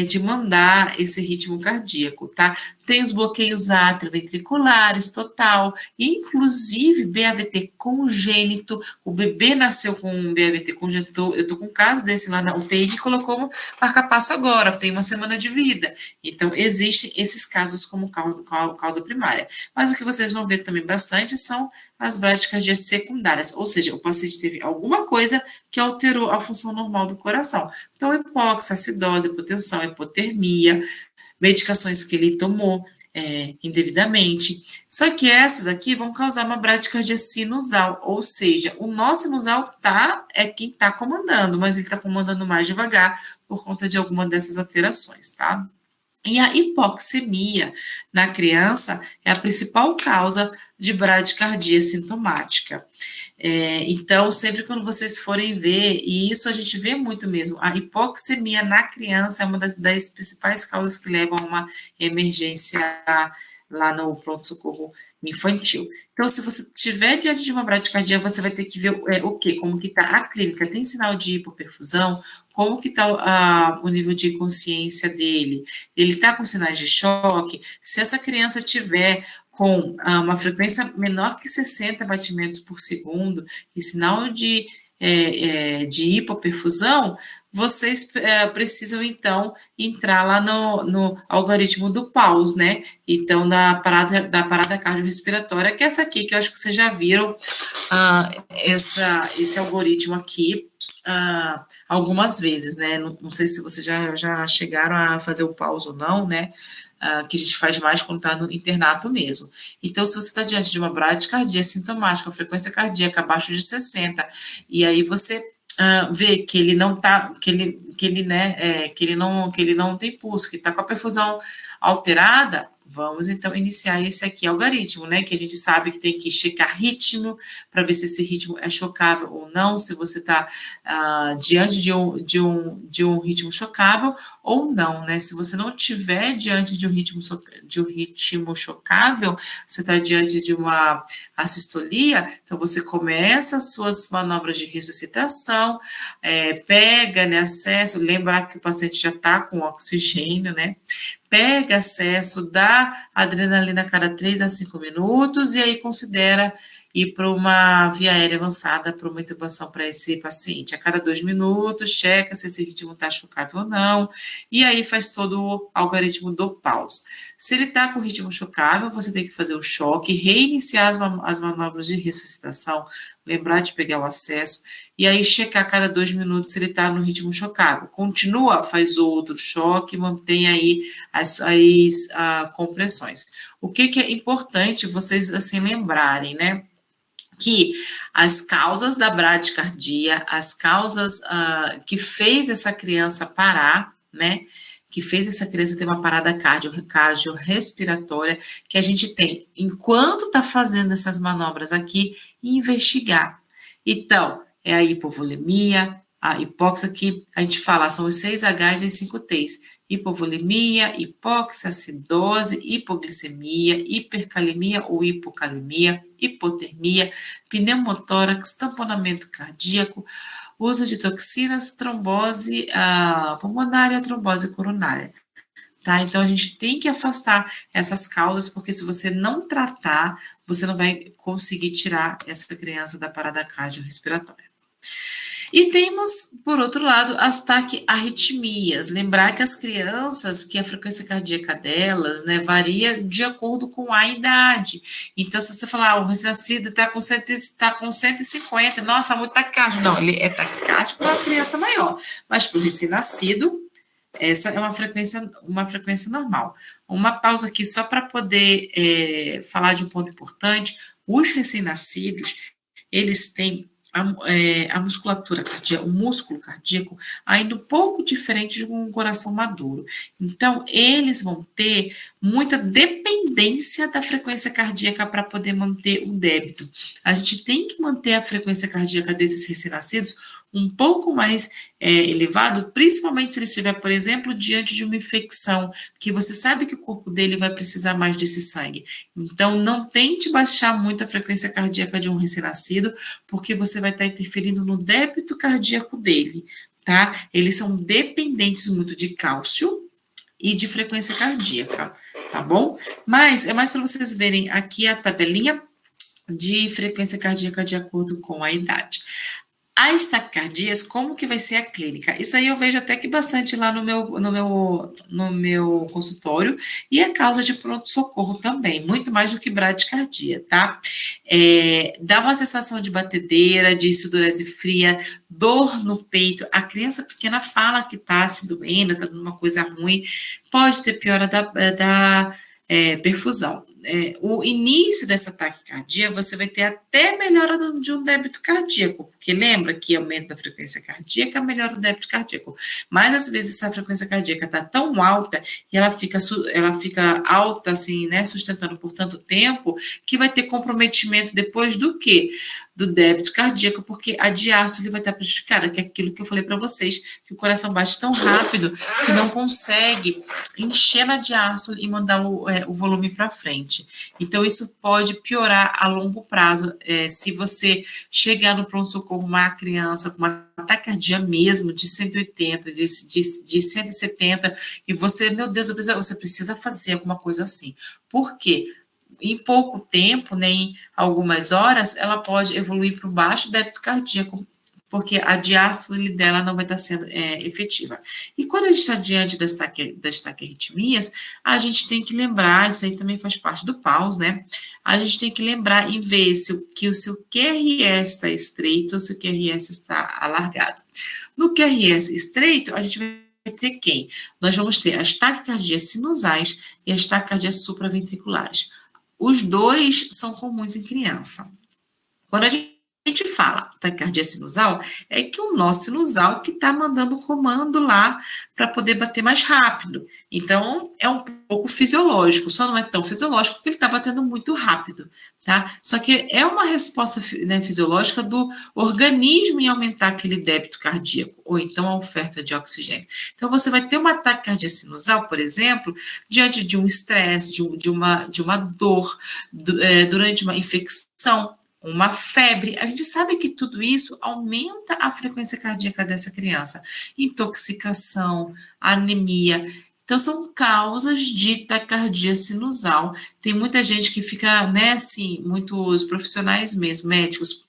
de mandar esse ritmo cardíaco, tá? Tem os bloqueios atrioventriculares, total, inclusive BAVT congênito, o bebê nasceu com um BAVT congênito, eu tô com um caso desse lá na UTI que colocou marca-passo agora, tem uma semana de vida. Então, existem esses casos como causa primária. Mas o que vocês vão ver também bastante são as bradicardias secundárias, ou seja, o paciente teve alguma coisa que alterou a função normal do coração. Então, hipóxia, acidose, hipotensão, hipotermia, medicações que ele tomou indevidamente. Só que essas aqui vão causar uma bradicardia sinusal, ou seja, o nó sinusal é quem está comandando, mas ele está comandando mais devagar por conta de alguma dessas alterações, tá? E a hipoxemia na criança é a principal causa de bradicardia sintomática. Então, sempre quando vocês forem ver, e isso a gente vê muito mesmo, a hipoxemia na criança é uma das principais causas que levam a uma emergência lá no pronto-socorro infantil. Então, se você estiver diante de uma bradicardia, você vai ter que ver o quê? Como que está a clínica? Tem sinal de hipoperfusão? Como que está o nível de consciência dele? Ele está com sinais de choque? Se essa criança tiver com uma frequência menor que 60 batimentos por segundo e sinal de hipoperfusão, vocês precisam, então, entrar lá no algoritmo do PAUS, né? Então, da parada cardiorrespiratória, que é essa aqui, que eu acho que vocês já viram esse algoritmo aqui algumas vezes, né? Não sei se vocês já chegaram a fazer o PAUS ou não, né? Que a gente faz mais quando está no internato mesmo. Então, se você está diante de uma bradicardia sintomática, frequência cardíaca abaixo de 60, e aí você vê que ele não tá, que ele não tem pulso, que está com a perfusão alterada, vamos então iniciar esse aqui algoritmo, né? Que a gente sabe que tem que checar ritmo para ver se esse ritmo é chocável ou não, se você está diante de um ritmo chocável ou não, né? Se você não estiver diante de um ritmo chocável, você está diante de uma assistolia, então você começa as suas manobras de ressuscitação, pega, né, acesso, lembrar que o paciente já está com oxigênio, né? Pega acesso, dá adrenalina a cada 3 a 5 minutos e aí considera ir para uma via aérea avançada, para uma intubação para esse paciente. A cada 2 minutos, checa se esse ritmo está chocável ou não, e aí faz todo o algoritmo do PAUS. Se ele está com ritmo chocável, você tem que fazer o choque, reiniciar as manobras de ressuscitação, lembrar de pegar o acesso, e aí checar a cada 2 minutos se ele está no ritmo chocável. Continua, faz outro choque, mantém aí as compressões. O que é importante vocês, assim, lembrarem, né? Que as causas da bradicardia, as causas que fez essa criança parar, né? Que fez essa criança ter uma parada cardiorrespiratória, que a gente tem, enquanto está fazendo essas manobras aqui, investigar. Então, é a hipovolemia, a hipóxia, que a gente fala, são os 6 Hs e 5 Ts. Hipovolemia, hipóxia, acidose, hipoglicemia, hipercalemia ou hipocalemia, hipotermia, pneumotórax, tamponamento cardíaco, uso de toxinas, trombose pulmonar e a trombose coronária. Tá? Então, a gente tem que afastar essas causas, porque se você não tratar, você não vai conseguir tirar essa criança da parada cardiorrespiratória. E temos, por outro lado, as taquiarritmias. Lembrar que as crianças, que a frequência cardíaca delas, né, varia de acordo com a idade. Então, se você falar, o recém-nascido está com 150, nossa, muito taquicárdico. Não, ele é taquicárdico para a criança maior. Mas para o recém-nascido, essa é uma frequência normal. Uma pausa aqui só para poder falar de um ponto importante. Os recém-nascidos, eles têm a musculatura cardíaca, o músculo cardíaco, ainda um pouco diferente de um coração maduro. Então, eles vão ter muita dependência da frequência cardíaca para poder manter o débito. A gente tem que manter a frequência cardíaca desses recém-nascidos um pouco mais elevado, principalmente se ele estiver, por exemplo, diante de uma infecção, que você sabe que o corpo dele vai precisar mais desse sangue. Então, não tente baixar muito a frequência cardíaca de um recém-nascido, porque você vai estar interferindo no débito cardíaco dele, tá? Eles são dependentes muito de cálcio e de frequência cardíaca, tá bom? Mas é mais para vocês verem aqui a tabelinha de frequência cardíaca de acordo com a idade. As taquicardias, como que vai ser a clínica? Isso aí eu vejo até que bastante lá no meu consultório, e a causa de pronto-socorro também, muito mais do que bradicardia, tá? Dá uma sensação de batedeira, de sudorese fria, dor no peito, a criança pequena fala que tá se doendo, tá dando uma coisa ruim, pode ter piora da perfusão. O início dessa taquicardia, você vai ter até melhora de um débito cardíaco, porque lembra que aumento da frequência cardíaca melhora o débito cardíaco, mas às vezes essa frequência cardíaca está tão alta e ela fica alta, assim, né, sustentando por tanto tempo, que vai ter comprometimento depois do quê? Do débito cardíaco, porque a diástole vai estar prejudicada, que é aquilo que eu falei para vocês, que o coração bate tão rápido que não consegue encher na diástole e mandar o volume para frente. Então, isso pode piorar a longo prazo. Se você chegar no pronto-socorro uma criança com uma taquicardia mesmo, de 180, de 170, e você, meu Deus, você precisa fazer alguma coisa assim. Por quê? Em pouco tempo, né, em algumas horas, ela pode evoluir para o baixo débito cardíaco, porque a diástole dela não vai estar sendo efetiva. E quando a gente está diante das taquiarritmias, a gente tem que lembrar, isso aí também faz parte do PAUS, né? A gente tem que lembrar e ver que o seu QRS está estreito ou se o QRS está alargado. No QRS estreito, a gente vai ter quem? Nós vamos ter as taquicardias sinusais e as taquicardias supraventriculares. Os dois são comuns em criança. Quando a gente fala taquicardia sinusal, é que o nó sinusal que está mandando o comando lá para poder bater mais rápido. Então, é um pouco fisiológico, só não é tão fisiológico porque ele está batendo muito rápido, tá? Só que é uma resposta, né, fisiológica do organismo em aumentar aquele débito cardíaco, ou então a oferta de oxigênio. Então, você vai ter uma taquicardia sinusal, por exemplo, diante de um estresse, de uma dor, durante uma infecção, uma febre. A gente sabe que tudo isso aumenta a frequência cardíaca dessa criança. Intoxicação, anemia. Então, são causas de taquicardia sinusal. Tem muita gente que fica, né, assim, muitos profissionais mesmo, médicos,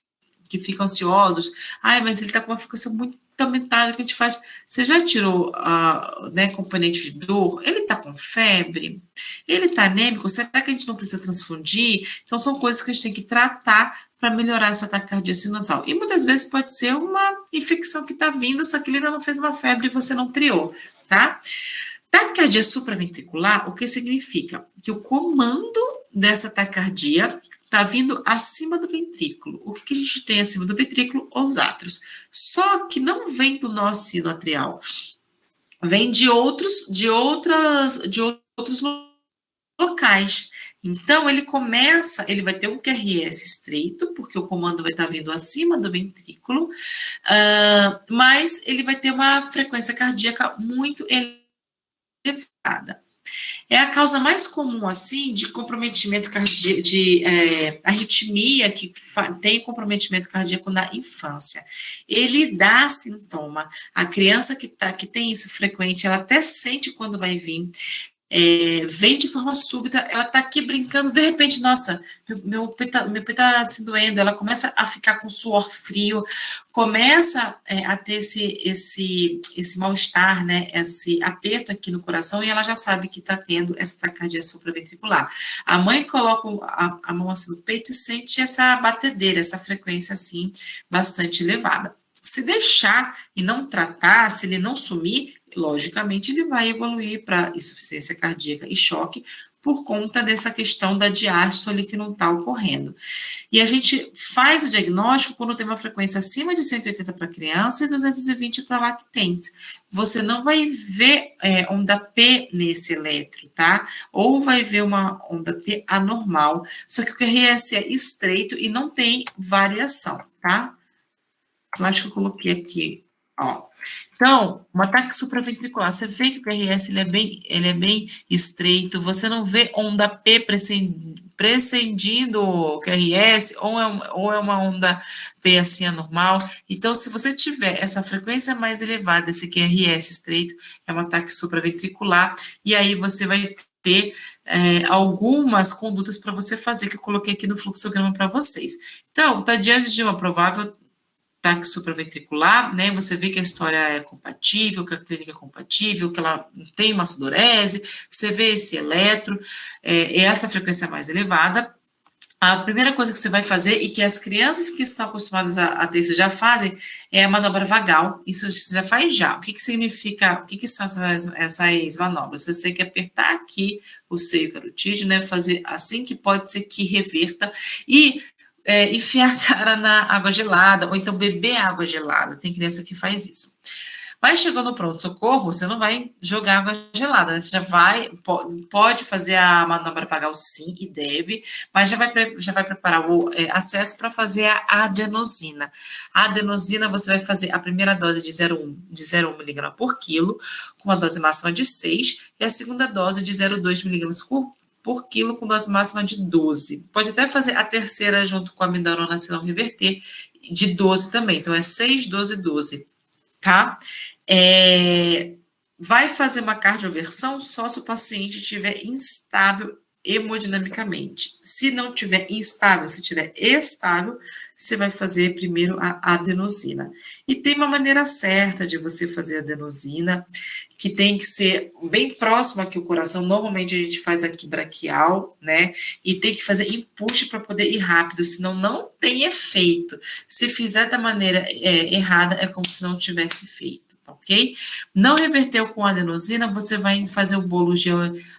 que ficam ansiosos. Ai, mas ele está com uma frequência muito aumentada, que a gente faz. Você já tirou né, componente de dor? Ele está com febre? Ele está anêmico? Será que a gente não precisa transfundir? Então, são coisas que a gente tem que tratar para melhorar essa taquicardia sinusal. E muitas vezes pode ser uma infecção que está vindo, só que ele ainda não fez uma febre e você não triou, tá? Taquicardia supraventricular, o que significa? Que o comando dessa taquicardia está vindo acima do ventrículo. O que a gente tem acima do ventrículo? Os átrios. Só que não vem do nosso sino atrial. Vem de outros locais. Então, ele vai ter um QRS estreito, porque o comando vai estar vindo acima do ventrículo, mas ele vai ter uma frequência cardíaca muito elevada. É a causa mais comum, assim, de comprometimento cardíaco, de arritmia, que tem comprometimento cardíaco na infância. Ele dá sintoma. A criança que tem isso frequente, ela até sente quando vai vir. vem de forma súbita, ela está aqui brincando, de repente, nossa, meu pé tá se doendo, ela começa a ficar com suor frio, começa a ter esse mal-estar, né, esse aperto aqui no coração, e ela já sabe que está tendo essa taquicardia supraventricular. A mãe coloca a mão assim no peito e sente essa batedeira, essa frequência assim, bastante elevada. Se deixar e não tratar, se ele não sumir, logicamente, ele vai evoluir para insuficiência cardíaca e choque por conta dessa questão da diástole que não está ocorrendo. E a gente faz o diagnóstico quando tem uma frequência acima de 180 para criança e 220 para lactentes. Você não vai ver onda P nesse eletro, tá? Ou vai ver uma onda P anormal, só que o QRS é estreito e não tem variação, tá? Eu acho que eu coloquei aqui, ó. Então, um ataque supraventricular, você vê que o QRS ele é bem estreito, você não vê onda P precedindo o QRS, ou é uma onda P assim anormal. Então, se você tiver essa frequência mais elevada, esse QRS estreito, é um ataque supraventricular, e aí você vai ter algumas condutas para você fazer, que eu coloquei aqui no fluxograma para vocês. Então, está diante de uma provável ataque supraventricular, né? Você vê que a história é compatível, que a clínica é compatível, que ela tem uma sudorese, você vê esse eletro, essa frequência mais elevada. A primeira coisa que você vai fazer, e que as crianças que estão acostumadas a ter isso já fazem, é a manobra vagal. Isso você já faz já. O que significa, o que são essas manobras? Você tem que apertar aqui o seio carotídeo, né? Fazer assim que pode ser que reverta e enfiar a cara na água gelada, ou então beber água gelada. Tem criança que faz isso. Mas chegou no pronto-socorro, você não vai jogar água gelada, né? Você já pode fazer a manobra vagal sim, e deve, mas já vai preparar o acesso para fazer a adenosina. A adenosina você vai fazer a primeira dose de 0,1 mg por quilo, com uma dose máxima de 6, e a segunda dose de 0,2 mg por quilo, com dose máxima de 12. Pode até fazer a terceira junto com a amiodarona, se não reverter, de 12 também. Então, é 6, 12, 12, tá? Vai fazer uma cardioversão só se o paciente estiver instável hemodinamicamente. Se não estiver instável, se estiver estável, você vai fazer primeiro a adenosina. E tem uma maneira certa de você fazer a adenosina, que tem que ser bem próxima aqui o coração. Normalmente a gente faz aqui braquial, né? E tem que fazer empuxo para poder ir rápido, senão não tem efeito. Se fizer da maneira errada, é como se não tivesse feito. Ok? Não reverteu com adenosina, você vai fazer o bolo de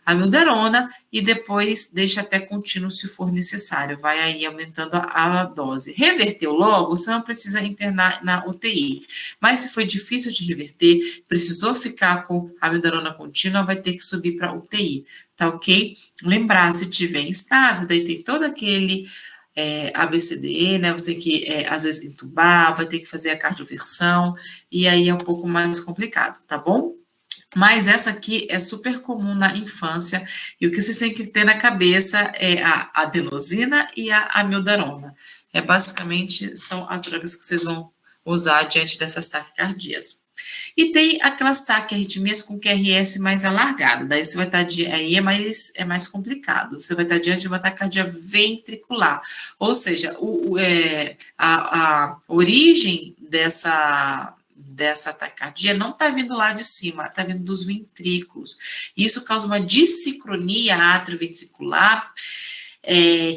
amiodarona e depois deixa até contínuo se for necessário, vai aí aumentando a dose. Reverteu logo, você não precisa internar na UTI, mas se foi difícil de reverter, precisou ficar com amiodarona contínua, vai ter que subir para UTI, tá ok? Lembrar, se tiver instável, daí tem todo aquele ABCDE, né? Você tem que, às vezes, entubar, vai ter que fazer a cardioversão, e aí é um pouco mais complicado, tá bom? Mas essa aqui é super comum na infância, e o que vocês têm que ter na cabeça é a adenosina e a amiodarona. Basicamente, são as drogas que vocês vão usar diante dessas taquicardias. E tem aquelas taquiarritmias com QRS mais alargado, daí você vai estar aí é mais complicado, você vai estar diante de uma taquicardia ventricular, ou seja, a origem dessa taquicardia não está vindo lá de cima, está vindo dos ventrículos. Isso causa uma dissincronia atrioventricular,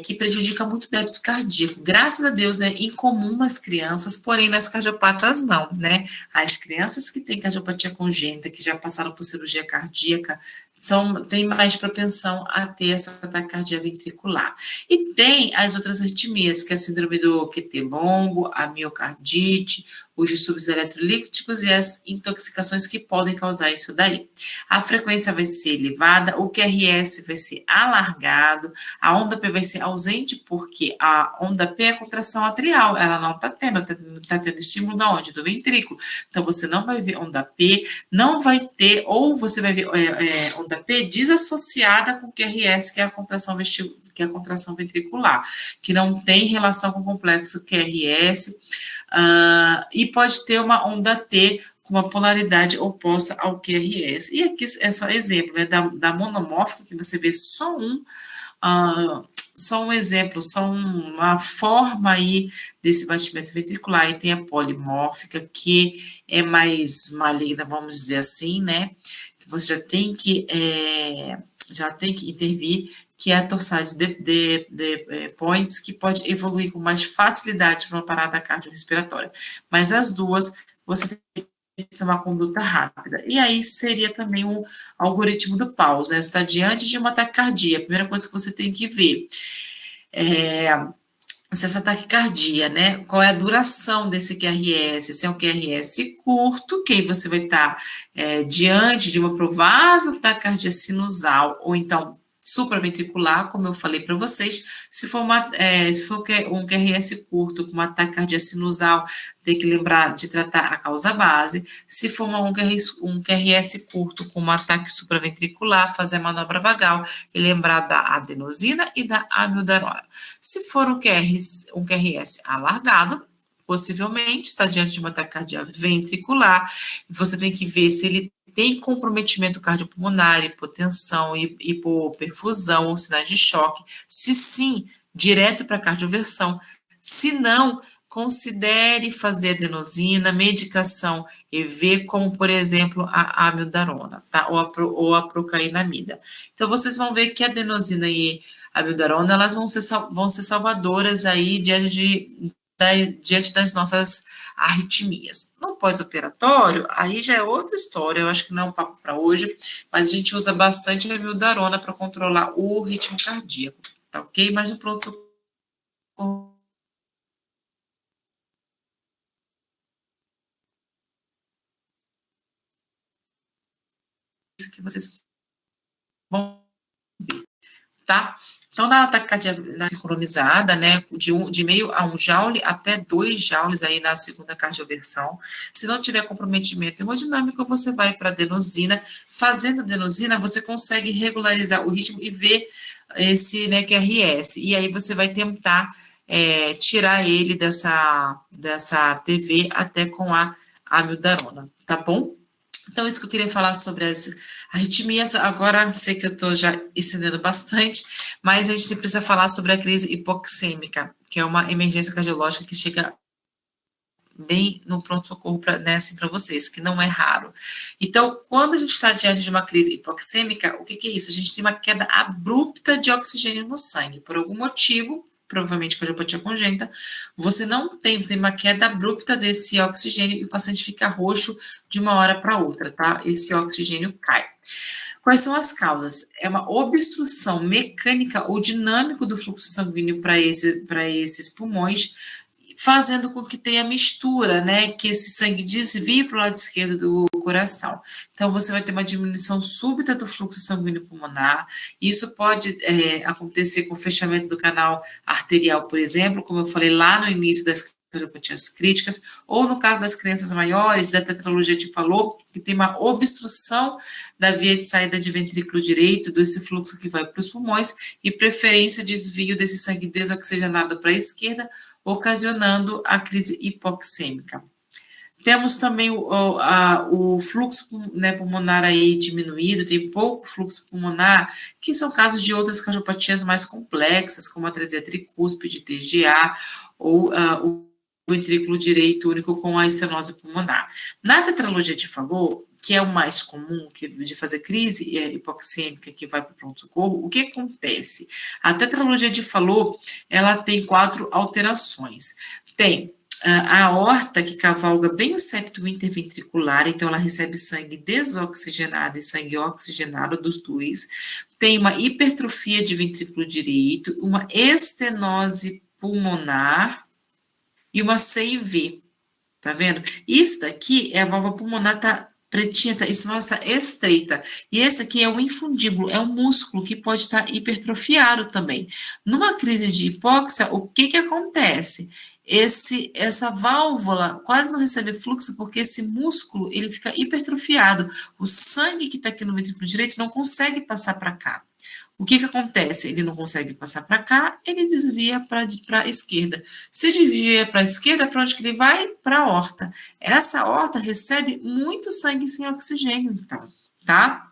que prejudica muito o débito cardíaco. Graças a Deus é incomum nas crianças, porém nas cardiopatas não, né? As crianças que têm cardiopatia congênita, que já passaram por cirurgia cardíaca, têm mais propensão a ter essa taquicardia ventricular. E tem as outras arritmias, que é a síndrome do QT longo, a miocardite, os distúrbios eletrolíticos e as intoxicações que podem causar isso daí. A frequência vai ser elevada, o QRS vai ser alargado, a onda P vai ser ausente, porque a onda P é a contração atrial, ela não está tendo estímulo da onde? Do ventrículo. Então, você não vai ver onda P, não vai ter, ou você vai ver onda P desassociada com o QRS, que é a contração ventricular, que não tem relação com o complexo QRS, e pode ter uma onda T com uma polaridade oposta ao QRS. E aqui é só exemplo, né, da monomórfica, que você vê só um exemplo, só uma forma aí desse batimento ventricular, e tem a polimórfica, que é mais maligna, vamos dizer assim, né, que você já tem que intervir, que é a torsade de points, que pode evoluir com mais facilidade para uma parada cardiorrespiratória. Mas as duas, você tem que tomar conduta rápida. E aí seria também o algoritmo do Paus, né? Você está diante de uma taquicardia. A primeira coisa que você tem que ver se essa taquicardia, né? Qual é a duração desse QRS? Se é um QRS curto, que aí você vai estar diante de uma provável taquicardia sinusal, ou então supraventricular, como eu falei para vocês. Se for um QRS curto com uma taquicardia sinusal, tem que lembrar de tratar a causa base. Se for um QRS curto com um ataque supraventricular, fazer a manobra vagal e lembrar da adenosina e da amiodarona. Se for um QRS alargado, possivelmente está diante de uma taquicardia ventricular, você tem que ver se ele tem comprometimento cardiopulmonar, hipotensão, hipoperfusão ou sinais de choque. Se sim, direto para a cardioversão. Se não, considere fazer adenosina, medicação EV, como, por exemplo, a amiodarona, tá? Ou a procainamida. Então, vocês vão ver que a adenosina e a amiodarona, elas vão ser salvadoras aí diante das nossas arritmias. No pós-operatório, aí já é outra história, eu acho que não é um papo para hoje, mas a gente usa bastante a amiodarona para controlar o ritmo cardíaco, tá ok? Mas no pronto que vocês vão ver, tá? Então, na taquicardia sincronizada, né, de meio a 1 joule até 2 joules aí na segunda cardioversão. Se não tiver comprometimento hemodinâmico, você vai para adenosina. Fazendo adenosina, você consegue regularizar o ritmo e ver esse, né, QRS. E aí você vai tentar tirar ele dessa TV até com a amiodarona, tá bom? Então, isso que eu queria falar sobre as arritmias. Agora, sei que eu estou já estendendo bastante, mas a gente precisa falar sobre a crise hipoxêmica, que é uma emergência cardiológica que chega bem no pronto-socorro, né, assim, para vocês, que não é raro. Então, quando a gente está diante de uma crise hipoxêmica, o que é isso? A gente tem uma queda abrupta de oxigênio no sangue, por algum motivo, provavelmente cardiopatia congênita, você não tem uma queda abrupta desse oxigênio e o paciente fica roxo de uma hora para outra, tá? Esse oxigênio cai. Quais são as causas? É uma obstrução mecânica ou dinâmica do fluxo sanguíneo para esses pulmões, fazendo com que tenha mistura, né, que esse sangue desvie para o lado esquerdo do coração. Então, você vai ter uma diminuição súbita do fluxo sanguíneo pulmonar. Isso pode acontecer com o fechamento do canal arterial, por exemplo, como eu falei lá no início das cardiopatias críticas, ou no caso das crianças maiores, da tetralogia de Fallot, que tem uma obstrução da via de saída de ventrículo direito, desse fluxo que vai para os pulmões, e preferência desvio desse sangue desoxigenado para a esquerda, ocasionando a crise hipoxêmica. Temos também o fluxo, né, pulmonar aí diminuído, tem pouco fluxo pulmonar, que são casos de outras cardiopatias mais complexas, como a atresia tricúspide, TGA, ou o ventrículo direito único com a estenose pulmonar. Na tetralogia de Fallot, que é o mais comum de fazer crise hipoxêmica que vai para o pronto-socorro, o que acontece? A tetralogia de Fallot, ela tem 4 alterações. Tem a aorta, que cavalga bem o septo interventricular, então ela recebe sangue desoxigenado e sangue oxigenado dos dois. Tem uma hipertrofia de ventrículo direito, uma estenose pulmonar e uma CIV. Tá vendo? Isso daqui é a válvula pulmonar, tá pretinha, isso está estreita. E esse aqui é o infundíbulo, é um músculo que pode estar hipertrofiado também. Numa crise de hipóxia, o que acontece? Essa válvula quase não recebe fluxo porque esse músculo ele fica hipertrofiado. O sangue que está aqui no ventrículo direito não consegue passar para cá. O que acontece? Ele não consegue passar para cá, ele desvia para a esquerda. Se desvia para a esquerda, para onde que ele vai? Para a aorta. Essa aorta recebe muito sangue sem oxigênio, então, tá?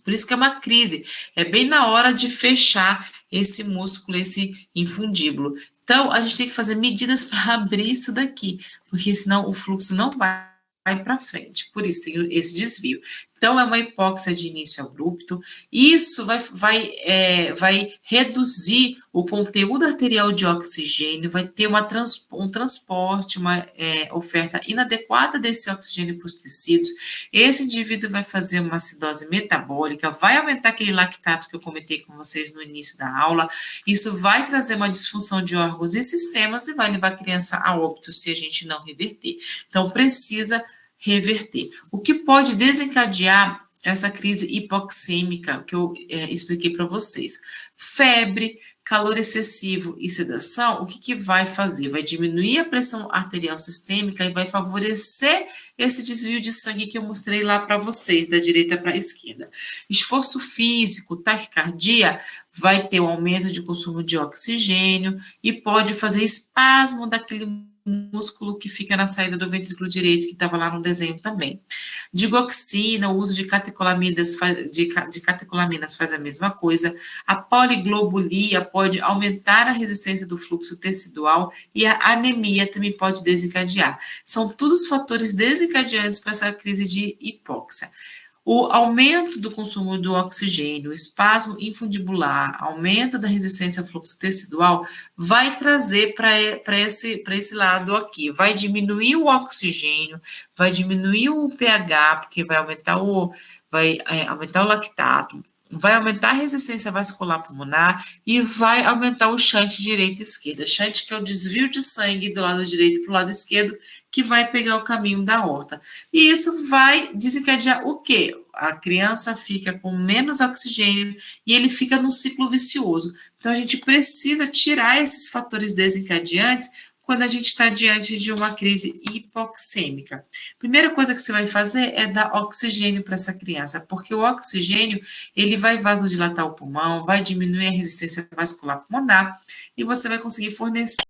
Por isso que é uma crise. É bem na hora de fechar esse músculo, esse infundíbulo. Então, a gente tem que fazer medidas para abrir isso daqui, porque senão o fluxo não vai para frente. Por isso tem esse desvio. Então, é uma hipóxia de início abrupto. Isso vai reduzir o conteúdo arterial de oxigênio, vai ter um transporte, uma oferta inadequada desse oxigênio para os tecidos. Esse indivíduo vai fazer uma acidose metabólica, vai aumentar aquele lactato que eu comentei com vocês no início da aula. Isso vai trazer uma disfunção de órgãos e sistemas e vai levar a criança a óbito se a gente não reverter. Então, precisa reverter. O que pode desencadear essa crise hipoxêmica que eu expliquei para vocês? Febre, calor excessivo e sedação, o que vai fazer? Vai diminuir a pressão arterial sistêmica e vai favorecer esse desvio de sangue que eu mostrei lá para vocês, da direita para a esquerda. Esforço físico, taquicardia, vai ter um aumento de consumo de oxigênio e pode fazer espasmo daquele músculo que fica na saída do ventrículo direito, que estava lá no desenho também. Digoxina, o uso de catecolaminas faz a mesma coisa. A poliglobulia pode aumentar a resistência do fluxo tecidual e a anemia também pode desencadear. São todos fatores desencadeantes para essa crise de hipóxia. O aumento do consumo do oxigênio, o espasmo infundibular, aumento da resistência ao fluxo tecidual, vai trazer para esse lado aqui, vai diminuir o oxigênio, vai diminuir o pH, porque vai aumentar o lactato, vai aumentar a resistência vascular pulmonar e vai aumentar o shunt direita e esquerda. Shunt que é o desvio de sangue do lado direito para o lado esquerdo, que vai pegar o caminho da aorta. E isso vai desencadear o quê? A criança fica com menos oxigênio e ele fica num ciclo vicioso. Então, a gente precisa tirar esses fatores desencadeantes quando a gente está diante de uma crise hipoxêmica. Primeira coisa que você vai fazer é dar oxigênio para essa criança, porque o oxigênio, ele vai vasodilatar o pulmão, vai diminuir a resistência vascular pulmonar e você vai conseguir fornecer